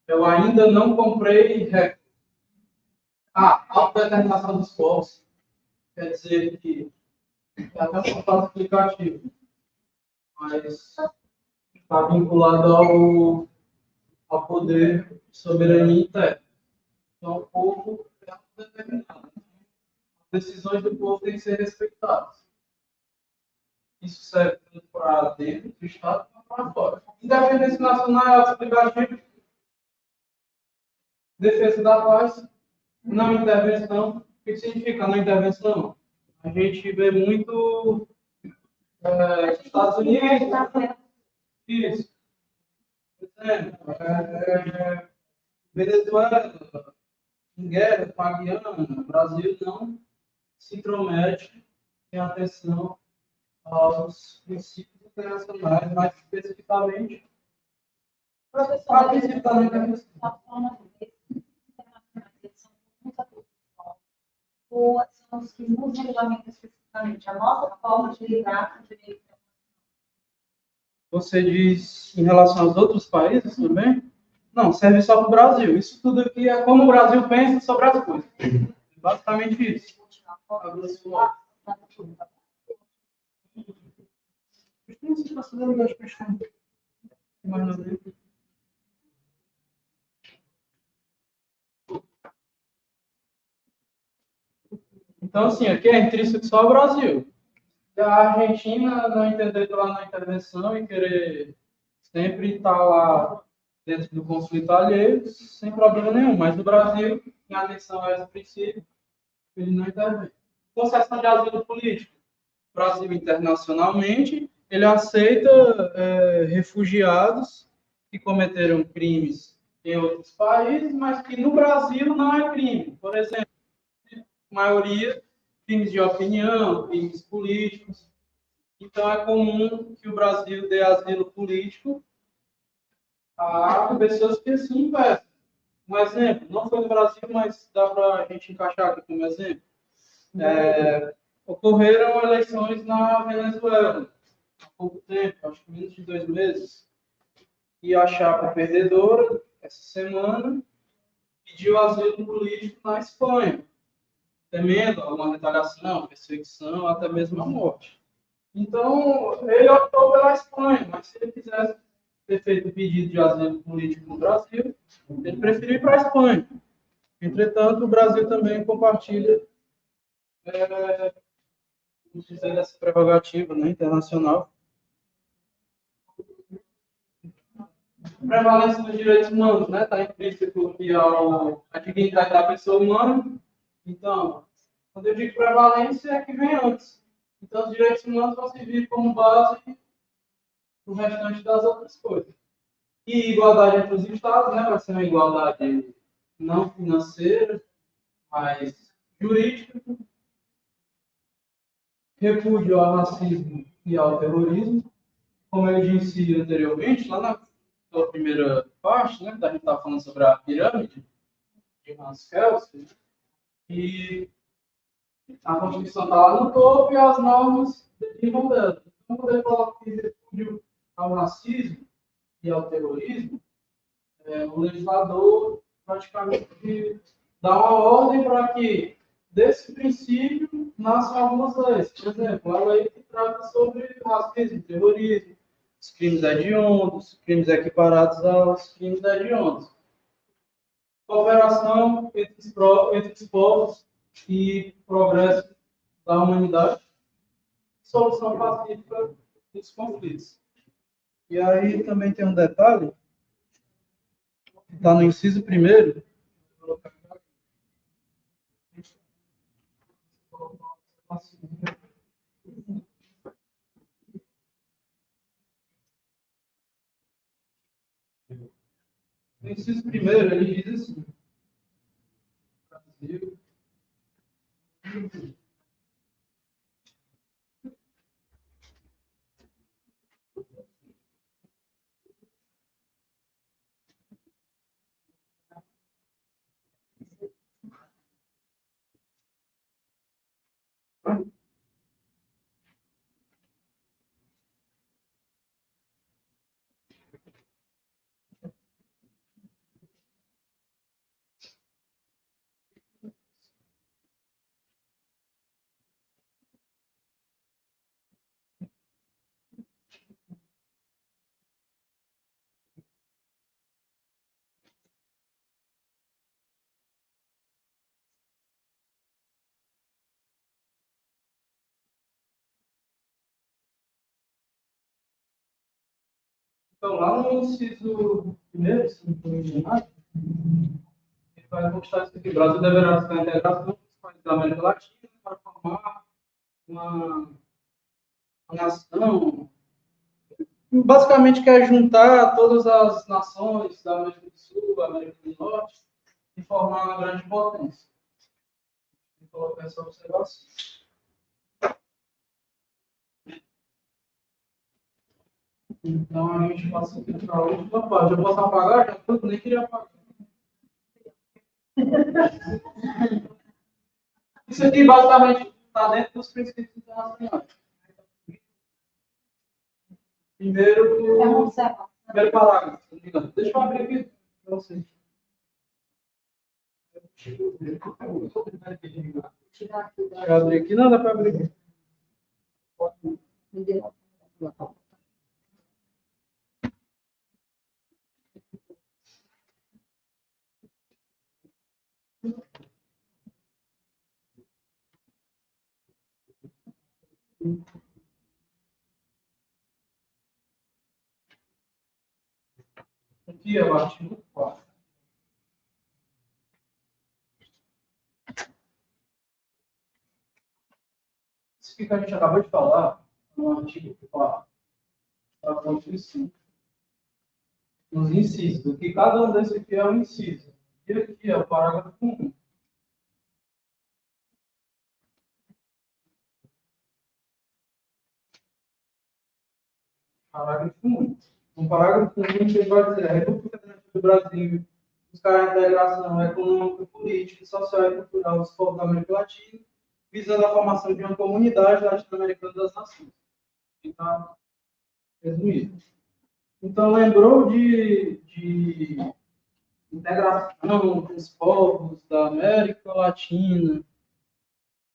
Eu ainda não comprei recorde. Autodeterminação dos povos. Quer dizer que é até um fato aplicativo, mas está vinculado ao poder de soberania interna. Então, o povo é autodeterminado. As decisões do povo têm que ser respeitadas. Isso serve tanto para dentro do Estado quanto para fora. Independência nacional é auto-aplicativo. Defesa da paz. Não intervenção. O que significa não intervenção? A gente vê muito Estados Unidos. Isso. Venezuela, em guerra, com a Guiana, o Brasil não se intromete em atenção aos princípios internacionais, mais especificamente. professor, A princípio da não intervenção. ou são os que nos regulamentam Exatamente. A nossa forma de lidar com o direito. Você diz em relação aos outros países também? Não, serve só para o Brasil. Isso tudo aqui é como o Brasil pensa sobre as coisas. Basicamente isso. Não sei se está fazendo mais questão. Mais nada aí. Então, assim, aqui é intrínseco só ao Brasil. Se a Argentina não entender lá na intervenção e querer sempre estar lá dentro do conflito alheio, sem problema nenhum. Mas no Brasil, em atenção a esse princípio, ele não intervém. Concessão de asilo político. O Brasil, internacionalmente, ele aceita refugiados que cometeram crimes em outros países, mas que no Brasil não é crime. Por exemplo, a maioria crimes de opinião, crimes políticos. Então, é comum que o Brasil dê asilo político a pessoas que assim investem. Um exemplo, não foi no Brasil, mas dá para a gente encaixar aqui como exemplo. Ocorreram eleições na Venezuela há pouco tempo, acho que menos de 2 meses, e a chapa perdedora, essa semana, pediu asilo político na Espanha, temendo alguma retaliação, perseguição, até mesmo a morte. Então, ele optou pela Espanha, mas se ele quisesse ter feito o pedido de asilo político no Brasil, ele preferiu ir para a Espanha. Entretanto, o Brasil também compartilha vamos dizer, essa prerrogativa, né, internacional. Prevalência dos direitos humanos, né? Está implícito aqui a dignidade da pessoa humana. Então, quando eu digo prevalência, é que vem antes. Então, os direitos humanos vão servir como base para o restante das outras coisas. E igualdade entre os Estados, né? Vai ser uma igualdade não financeira, mas jurídica. Repúdio ao racismo e ao terrorismo. Como eu disse anteriormente, lá na primeira parte, né, da gente estava falando sobre a pirâmide de Hans Kelsen, e a Constituição está lá no topo e as normas derivam dela. Então, quando ele coloca repúdio ao racismo e ao terrorismo, o legislador praticamente dá uma ordem para que desse princípio nasçam algumas leis. Por exemplo, a lei que trata sobre racismo, terrorismo, os crimes hediondos, crimes equiparados aos crimes hediondos. Cooperação entre os povos e progresso da humanidade. Solução pacífica dos conflitos. E aí também tem um detalhe, que está no inciso 1º, no inciso 1º, ele diz assim: Brasil. Então, lá no inciso 1º, se não me engano, ele vai constar isso aqui: o Brasil deverá buscar a integração dos países da América Latina para formar uma nação. Basicamente, quer juntar todas as nações da América do Sul, da América do Norte, e formar uma grande potência. Vou colocar essa observação. Então, a gente passa aqui para a última parte. Eu posso apagar? Já tudo, nem queria apagar. Isso aqui, basicamente, está dentro dos princípios internacionais. Primeiro, É uma observação. primeiro parágrafo, se não me engano. Deixa eu abrir aqui para vocês. Deixa eu abrir aqui, não dá para abrir aqui. Aqui é o artigo 4. Isso que a gente acabou de falar no artigo 4 da Constituição. Nos incisos. Aqui, cada um desses aqui é um inciso. E aqui é o parágrafo 1. Parágrafo 1. No parágrafo 1, ele vai dizer: a República Federativa do Brasil buscará a integração econômica, política, social e cultural dos povos da América Latina, visando a formação de uma comunidade latino-americana das nações. Então, resumido. Então, lembrou de integração dos povos da América Latina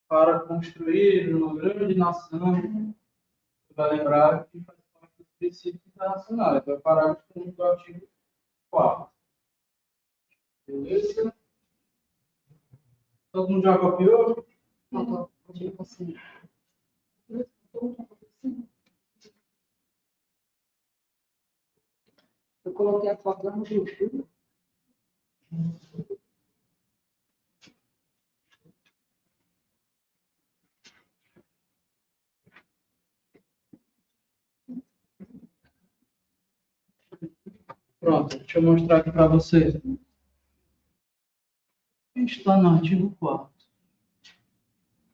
para construir uma grande nação. Você vai lembrar que faz parte dos princípios internacionais. Vai parar do artigo 4. Beleza? Todo mundo já copiou? Não, eu consigo. Eu coloquei a foto lá no grupo. Pronto, deixa eu mostrar aqui para vocês. A gente está no artigo 4.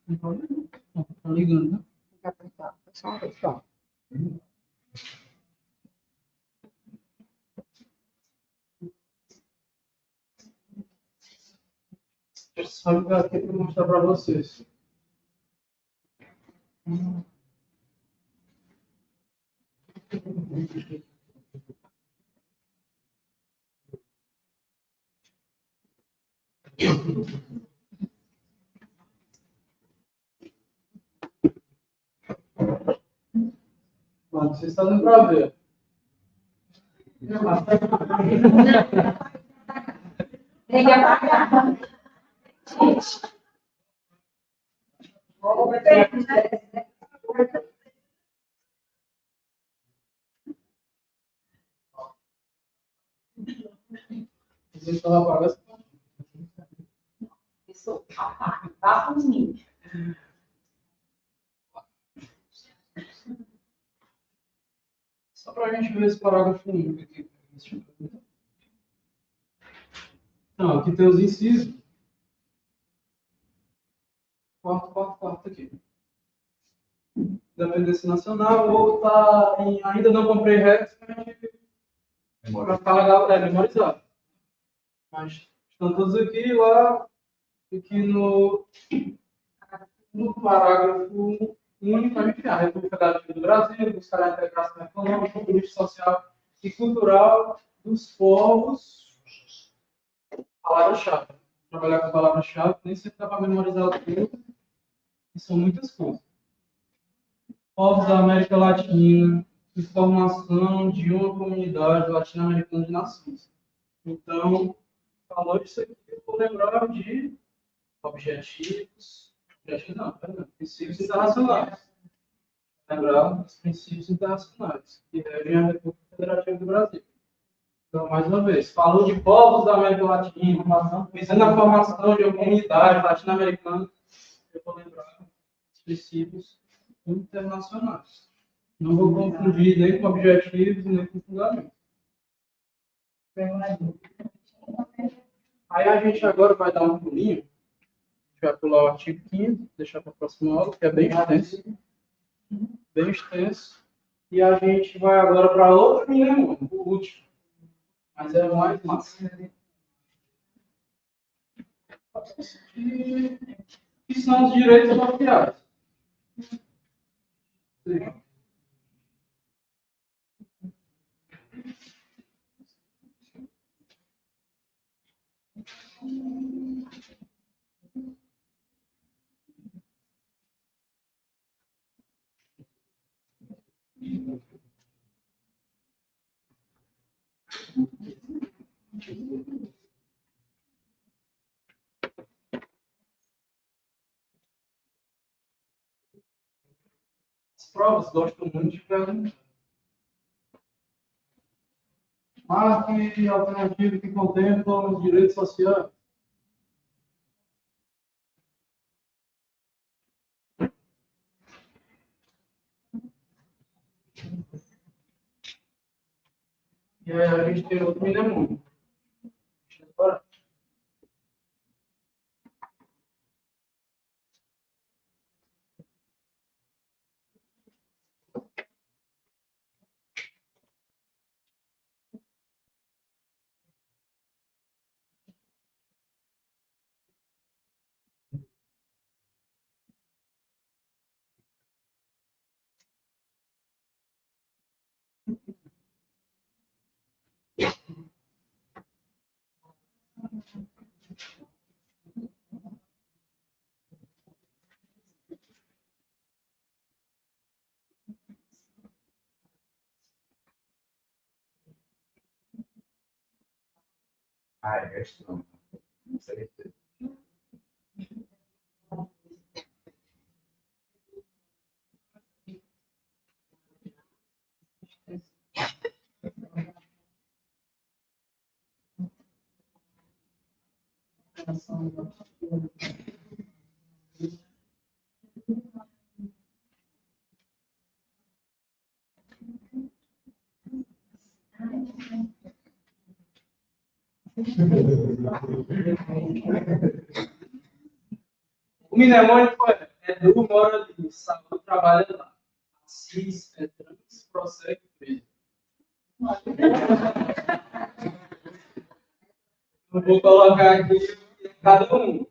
Não está ligando, né? Tem que apertar. Só uma vez, só. Deixa eu só ligar aqui para mostrar para vocês. Pronto, vocês estão dando para ver. Tem que apagar. Vocês estão apagando. Isso, vá por mim. Só para a gente ver esse parágrafo único aqui. Então, aqui tem os incisos. Quarto aqui. Independência nacional, ou está em. Ainda não comprei resto, para ficar legal, memorizado. Mas estão todos aqui, lá, aqui no parágrafo único, a gente tem a República Federativa do Brasil, buscará a integração econômica, política, social e cultural dos povos. Palavra-chave. Trabalhar com palavra-chave, nem sempre dá para memorizar tudo, e são muitas coisas. Povos da América Latina, e formação de uma comunidade latino-americana de nações. Então, falou disso aqui, eu vou lembrar de princípios internacionais. Lembrar dos princípios internacionais, que regem a República Federativa do Brasil. Então, mais uma vez, falou de povos da América Latina, visando a formação de uma comunidade latino-americana, eu vou lembrar dos princípios internacionais. Não vou confundir nem com objetivos, nem com fundamentos. Aí a gente agora vai dar um pulinho. A gente vai pular o artigo 5º, deixar para a próxima aula, que é bem extenso. Bem extenso. E a gente vai agora para outro milênio, o último. Mas é o mais massa. que são os direitos sociais. As provas gostam muito de perguntar. Marque alternativa que contempla os direitos sociais. E aí a gente tem outro mnemônico. Agora, Ah, é questão. Não sei. o mnemônico é Edu mora ali, Saúl trabalha lá. Assis é trans, prossegue preso. Eu vou colocar aqui cada um.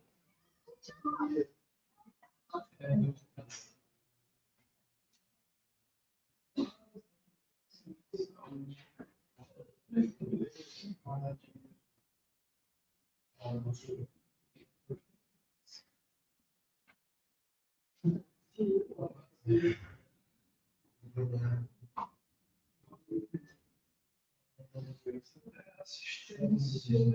Assistência.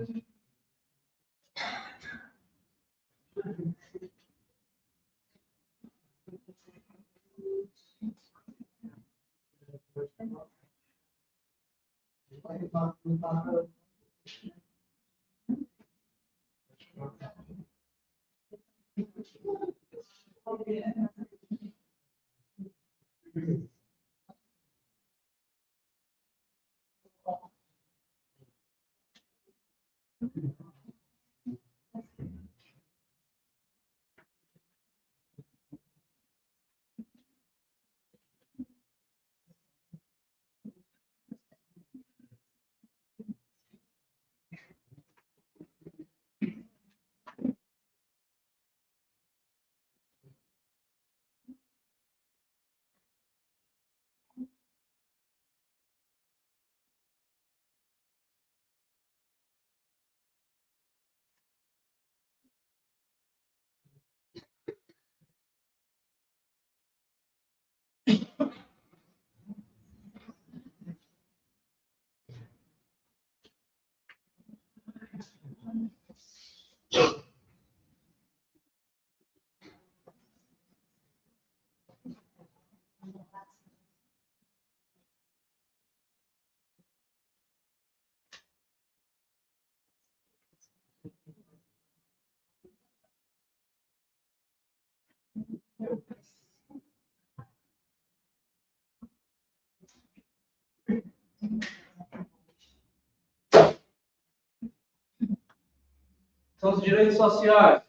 São os direitos sociais.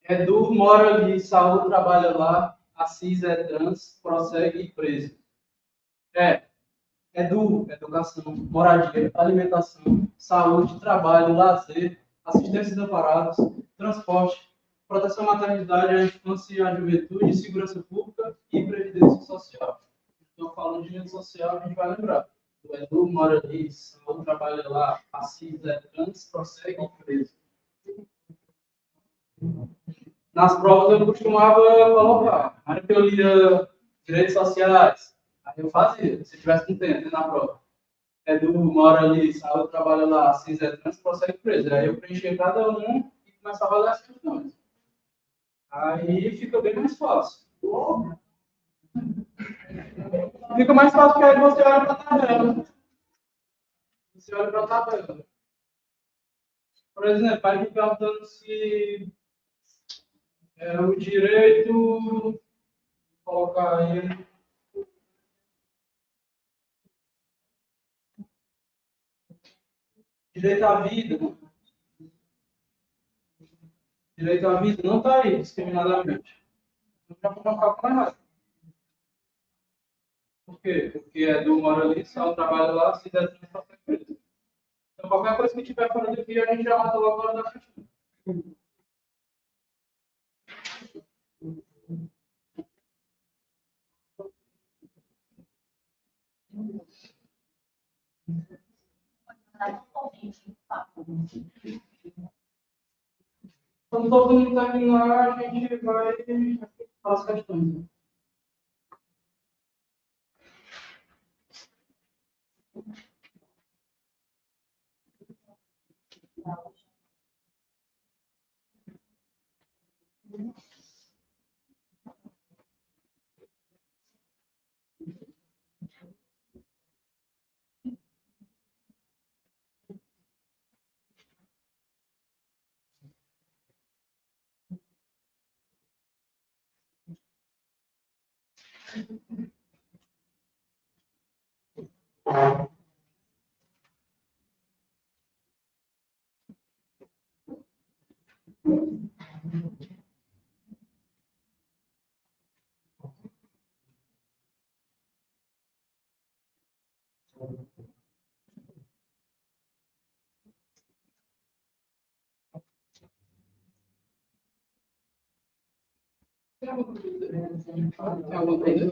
Edu mora ali, Saúl trabalha lá, Assis é trans, prossegue preso. Edu, educação, moradia, alimentação, saúde, trabalho, lazer, assistência de amparados, transporte, proteção à maternidade, à infância e à juventude, segurança pública e previdência social. Então, falando de rede social, a gente vai lembrar. O Edu mora ali, Saulo trabalha lá, Assis é trans, prossegue preso. Nas provas eu costumava colocar. Na hora que eu lia direitos sociais, aí eu fazia, se tivesse com tempo, né, na prova. Edu mora ali, Saulo trabalha lá, Assis é trans, prossegue preso. Aí eu preenchia cada um e começava a ler as questões. Aí fica bem mais fácil. Fica mais fácil porque aí você olha para a tabela. Você olha para a tabela. Por exemplo, aí me perguntando se o direito, vou colocar aí, direito à vida, né? Direito à vida não está aí, discriminadamente. Então já vou colocar para errado. Por quê? Porque é do mora ali, só trabalha lá, se der tempo para ser preso. Então qualquer coisa que tiver fora daqui, a gente já mata logo fora da questão. Quando todo mundo terminar, a gente vai para as questões. Tem alguma coisa?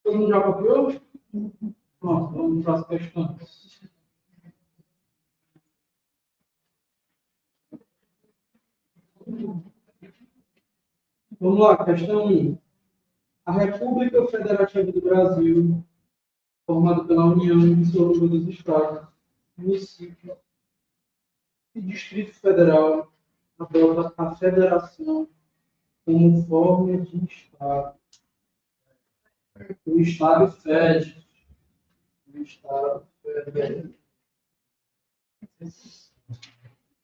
Todo mundo já copiou? Pronto, vamos para as questões. Vamos lá, questão 1. A República Federativa do Brasil, formada pela União Indissolúvel dos Estados, municípios e Distrito Federal, adota a Federação como forma de Estado. O Estado fede. O Estado fede.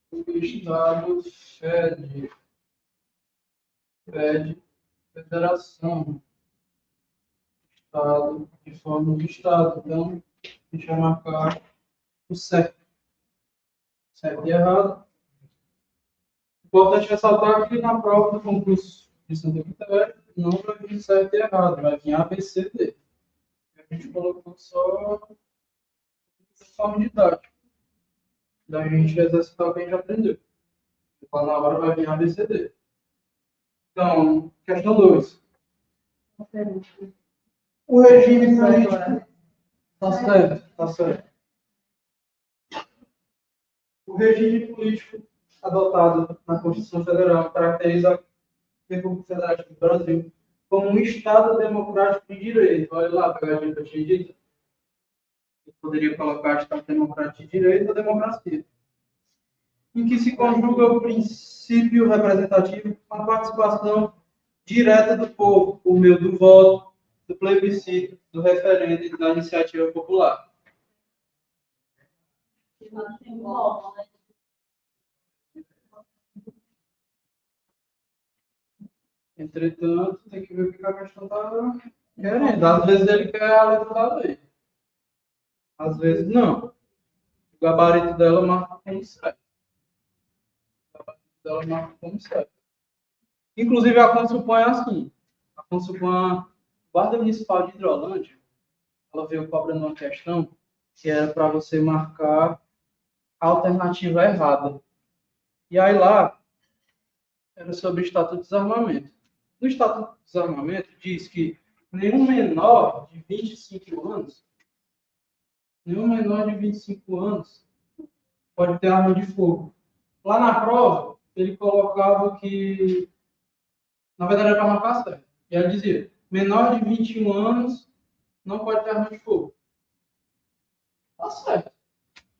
O Estado fede. Fede. Federação. Estado de forma de Estado. Então, a gente vai marcar o certo. Certo e errado. Importante ressaltar que na prova do concurso de Santa Catarina não vai vir certo e errado, vai vir A, B, C, D. A gente colocou só de forma didática. Daí a gente exercitar o que a gente aprendeu. Então, na hora vai vir A, B, C, D. Então, questão 2. O regime político. Tá certo, tá certo. O regime político adotado na Constituição Federal caracteriza a República Federativa do Brasil como um Estado democrático de direito. Olha lá, pegadinha que eu tinha dito. Eu poderia colocar Estado democrático de direito ou democracia. Em que se conjuga o princípio representativo com a participação direta do povo, por meio do voto, do plebiscito, do referendo e da iniciativa popular. Entretanto, tem que ver o que a questão está querendo. Às vezes ele quer a letra da lei. Às vezes não. O gabarito dela marca como certo. O gabarito dela marca como certo. Inclusive, a Consuplan é assim. A Consuplan, Guarda Municipal de Hidrolândia, ela veio cobrando uma questão que era para você marcar a alternativa errada. E aí lá, era sobre o Estatuto de Desarmamento. No Estatuto de Desarmamento, diz que nenhum menor de 25 anos pode ter arma de fogo. Lá na prova, ele colocava que, na verdade, era para marcar certo. E ele dizia, menor de 21 anos não pode ter arma de fogo. Tá certo.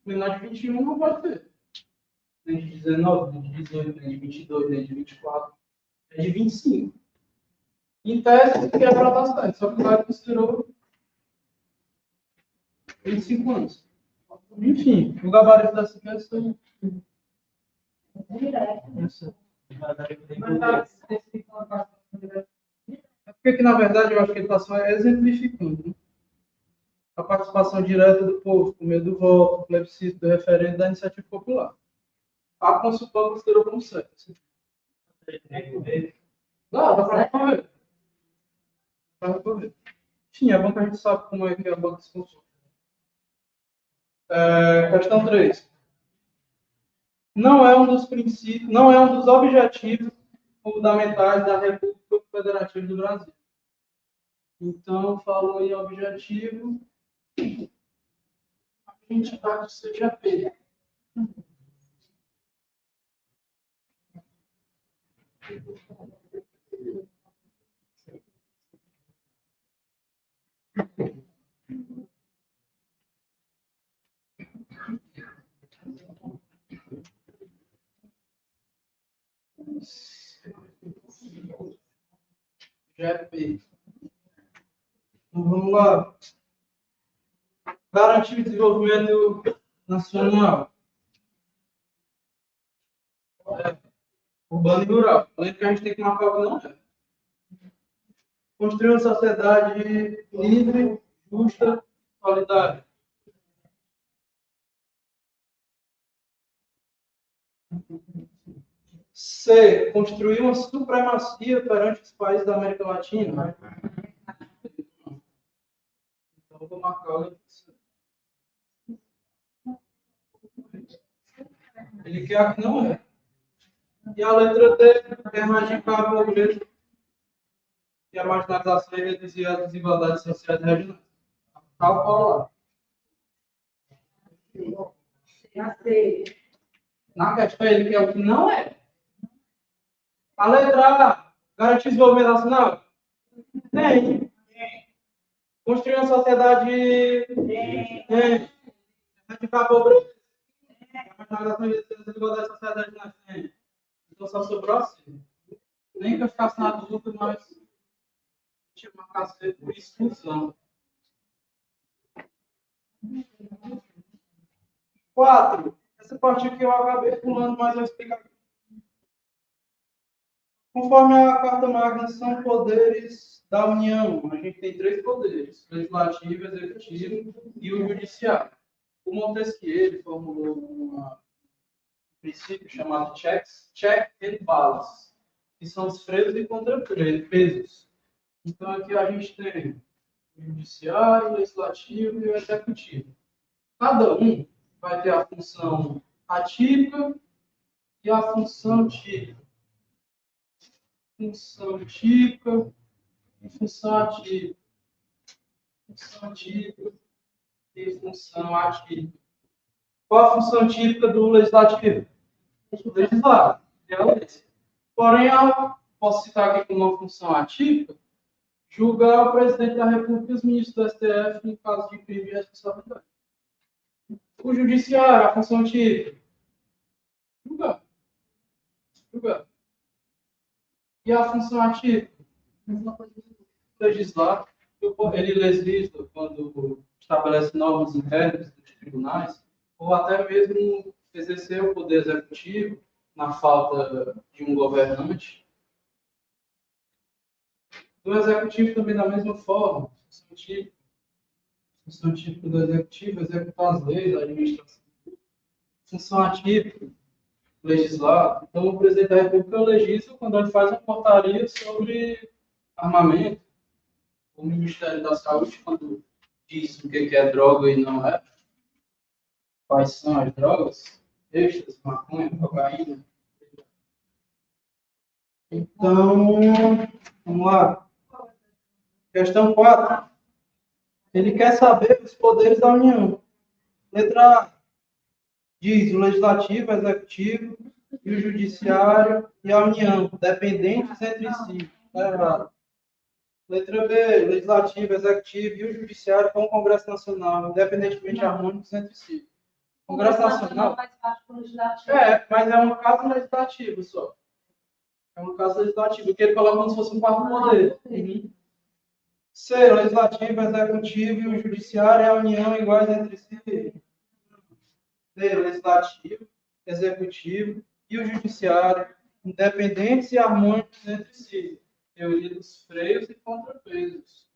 Menor de 21 não pode ter. Nem de 19, nem de 18, nem de 22, nem de 24. É de 25. Em tese, que é para dar certo. Só que o cara considerou 25 anos. Enfim, o gabarito dessa questão. É porque, na verdade, eu acho que ele está só exemplificando. Né? A participação direta do povo, por meio do voto, do plebiscito, do referendo e da iniciativa popular. A consultora considerou como certo. Não, dá para recorrer. Sim, é bom que a gente sabe como é que é a banca de consulta. Questão 3. Não é um dos princípios, não é um dos objetivos fundamentais da República Federativa do Brasil. Então, falou em objetivo, a gente vai que seja P. GP. Então, vamos lá. Garantir o desenvolvimento nacional. Urbano e rural. Além de que a gente tem que marcar o que não é. Construir uma sociedade livre, justa, solidária. C. Construir uma supremacia perante os países da América Latina. Então, eu vou marcar a letra C. Ele quer a que não é. E a letra D. Erradicar a pobreza e a marginalização e reduzir as desigualdades sociais e regionais. Calcula lá. Na questão, ele quer o que não é. A letra A, garantir o desenvolvimento nacional? Tem. Construir uma sociedade. Tem. Erradicar a pobreza? A marginalização e as desigualdades sociais e regionais? Tem. Então só sobrou assim. Nem que eu ficasse na dúvida, mas tinha uma caça por exclusão. 4. Essa parte aqui eu acabei pulando, mas eu vou explicar. Conforme a Carta Magna, são poderes da União. A gente tem 3 poderes: legislativo, executivo e o judiciário. O Montesquieu ele formulou um princípio chamado check and balance, que são os freios e contrapesos. Então, aqui a gente tem o judiciário, o legislativo e o executivo. Cada um vai ter a função atípica e a função típica. Função típica e função atípica. Função típica e função atípica. Qual a função típica do legislativo? Legislar. É a lei. Porém, eu posso citar aqui como uma função atípica, julgar o presidente da República e os ministros do STF em caso de crime e responsabilidade. O judiciário, a função típica, julgar. Julgar. E a função atípica? Legislar. Ele legisla quando estabelece normas internas dos tribunais, ou até mesmo exercer o poder executivo na falta de um governante. Do executivo também da mesma forma. Função típica do executivo, executar as leis, a administração. Função atípica, legislar. Então, o presidente da República legisla quando ele faz uma portaria sobre armamento. O Ministério da Saúde, quando diz o que é droga e não é. Quais são as drogas? Êxtase, maconha, cocaína. Então, vamos lá. Questão 4. Ele quer saber os poderes da União. Letra A. Diz o legislativo, o executivo e o judiciário e a União, dependentes entre si. Está errado. Letra B. Legislativo, executivo e o judiciário com o Congresso Nacional, independentemente harmônicos entre si. Congresso Nacional faz parte do legislativo. mas é um caso legislativo só. É um caso legislativo, que ele coloca como se fosse um quarto poder. C. Legislativo, executivo e o judiciário e a União iguais entre si. D. Legislativo, executivo e o judiciário, independentes e harmônicos entre si. Teoria dos freios e contrapesos.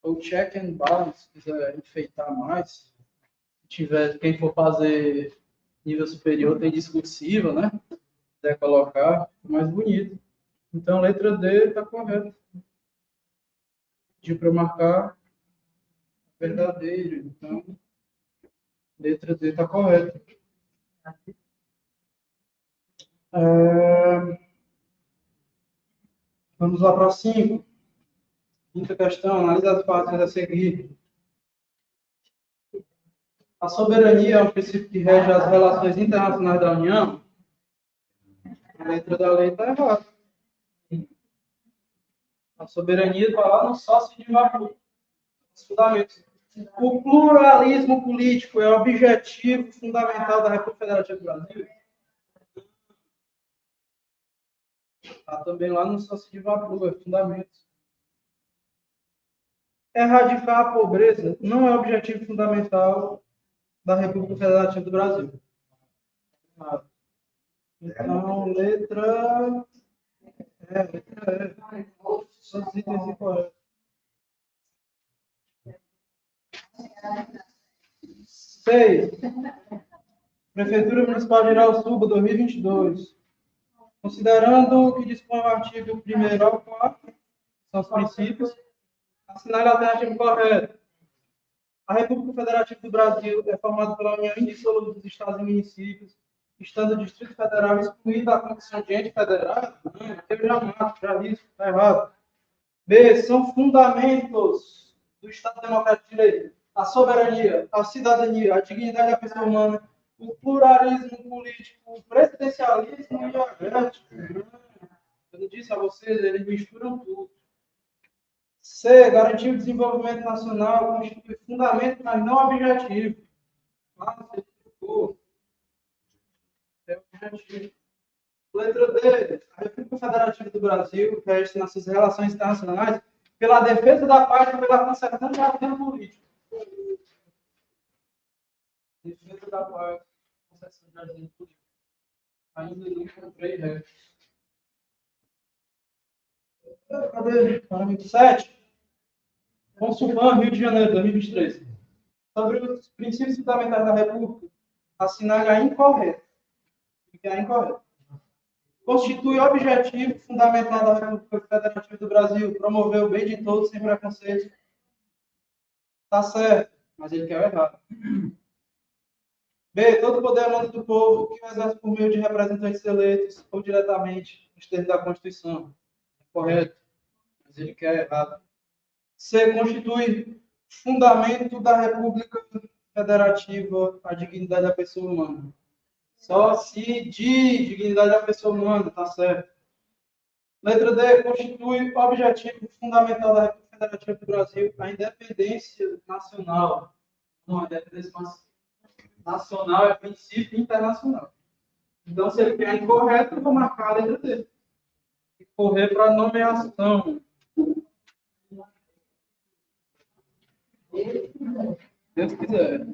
Ou check and balance, se quiser enfeitar mais. Se tiver, quem for fazer nível superior, tem discursiva, né? Se quiser colocar, fica mais bonito. Então, letra D está correta. Pediu para marcar verdadeiro. Então, letra D está correta. Vamos lá para 5. Quinta questão, analise as fases a seguir. A soberania é um princípio que rege as relações internacionais da União? A letra da lei está errada. A soberania está lá no sócio de Maputo. Os fundamentos. O pluralismo político é o objetivo fundamental da República Federativa do Brasil? Está também lá no sócio de Maputo, é fundamentos. Erradicar a pobreza não é o objetivo fundamental da República Federativa do Brasil. Então, letra E. São os itens incorretos. 6. Prefeitura Municipal de Irauçuba, 2022. Considerando o que dispõe o artigo 1º ao 4º, são os princípios, assinale a alternativa correta. A República Federativa do Brasil é formada pela União indissolúvel dos Estados e municípios, estando o Distrito Federal excluído da condição de ente federado. Eu já mato, já risco, está errado. B. São fundamentos do Estado Democrático de Direito. A soberania, a cidadania, a dignidade da pessoa humana, o pluralismo político, o presidencialismo e a ética. Eu não disse a vocês, eles misturam tudo. C. Garantir o desenvolvimento nacional constitui fundamento, mas não objetivo. Ah, você trocou. É objetivo. Letra D. A República Federativa do Brasil rege nas suas relações internacionais pela defesa da paz e pela conservação da ordem política. Defesa da paz, conservação da ordem política. Ainda não encontrei regras. Cadê? Parágrafo 7. Consulvan, Rio de Janeiro, 2023. Sobre os princípios fundamentais da República, assinale a incorreta. Que é a incorreta. Constitui objetivo fundamental da República Federativa do Brasil promover o bem de todos sem preconceito. Está certo, mas ele quer o errado. B. Todo o poder emana do povo que o exerce por meio de representantes eleitos ou diretamente nos termos da Constituição. Correto, mas ele quer errado. C. Constitui fundamento da República Federativa a dignidade da pessoa humana. Só se de dignidade da pessoa humana, tá certo. Letra D. Constitui objetivo fundamental da República Federativa do Brasil a independência nacional. Não, a independência nacional é princípio internacional. Então, se ele quer incorreto, eu vou marcar a letra D. E correr para nomeação. Deus quiser.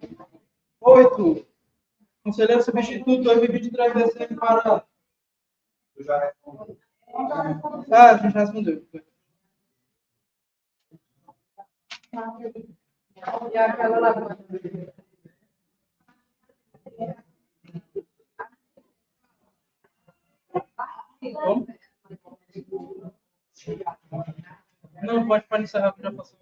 8. Conselheiro substituto 2023 dezembro para. Tu já respondeu. Ah, a gente já respondeu. E aquela lá. Como? Não, pode para encerrar, que já passou.